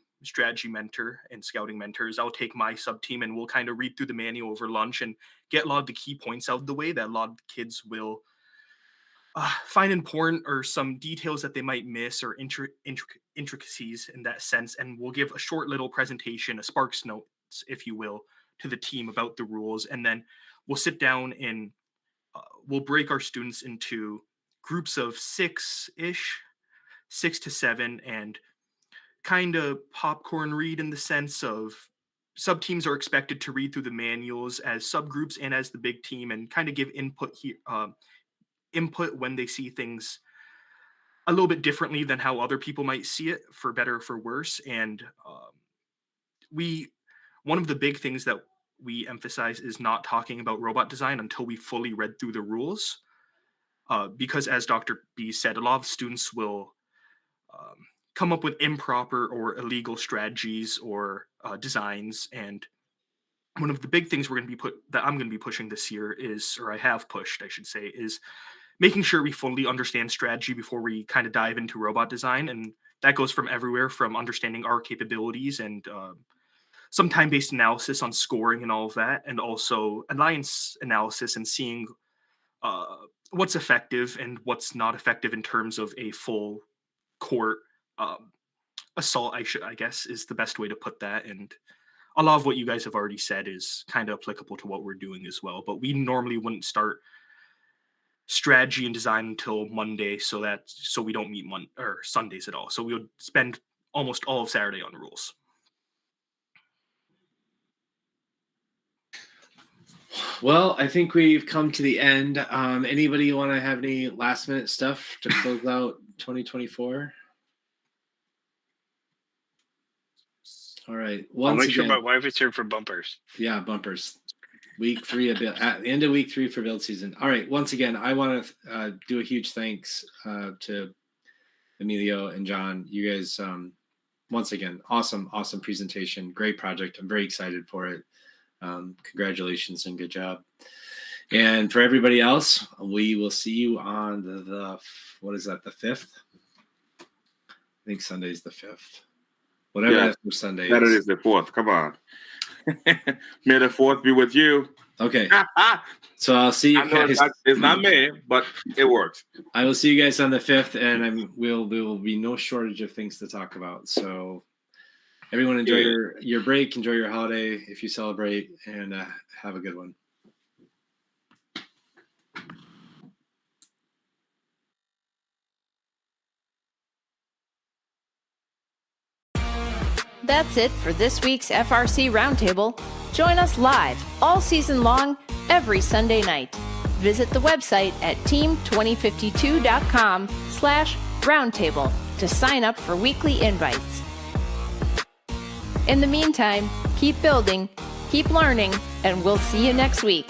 mentor and scouting mentors, I'll take my sub team and we'll kind of read through the manual over lunch and get a lot of the key points out of the way that a lot of kids will find important, or some details that they might miss, or intricacies in that sense. And we'll give a short little presentation, a Sparks notes, if you will, to the team about the rules. And then we'll sit down and we'll break our students into groups of 6 to 7, and kind of popcorn read, in the sense of sub teams are expected to read through the manuals as subgroups and as the big team, and kind of give input here, input when they see things a little bit differently than how other people might see it, for better or for worse. And one of the big things that we emphasize is not talking about robot design until we fully read through the rules, because as Dr. B said, a lot of students will come up with improper or illegal strategies or designs. And one of the big things I'm going to be pushing this year is, or I have pushed, I should say, is making sure we fully understand strategy before we kind of dive into robot design. And that goes from everywhere from understanding our capabilities and some time-based analysis on scoring and all of that, and also alliance analysis and seeing what's effective and what's not effective in terms of a full court assault, I guess is the best way to put that. And a lot of what you guys have already said is kind of applicable to what we're doing as well. But we normally wouldn't start strategy and design until Monday, so we don't meet Sundays at all. So we would spend almost all of Saturday on rules. Well, I think we've come to the end. Anybody want to have any last minute stuff to close out 2024? All right. I'll make sure my wife is here for bumpers. Yeah, bumpers. Week 3 at the end of week 3 for build season. All right. Once again, I want to do a huge thanks to Emilio and John. You guys, once again, awesome presentation. Great project. I'm very excited for it. Congratulations and good job. And for everybody else, we will see you on the what is that, the 5th? I think Sunday's the 5th. Whatever that for Sunday is. Saturday's the 4th. Come on. May the 4th be with you. Okay. So I'll see you guys. It's not May, but it works. I will see you guys on the 5th, and there will be no shortage of things to talk about. So Everyone enjoy your break, enjoy your holiday if you celebrate, and have a good one. That's it for this week's FRC Roundtable. Join us live all season long, every Sunday night. Visit the website at team2052.com/roundtable to sign up for weekly invites. In the meantime, keep building, keep learning, and we'll see you next week.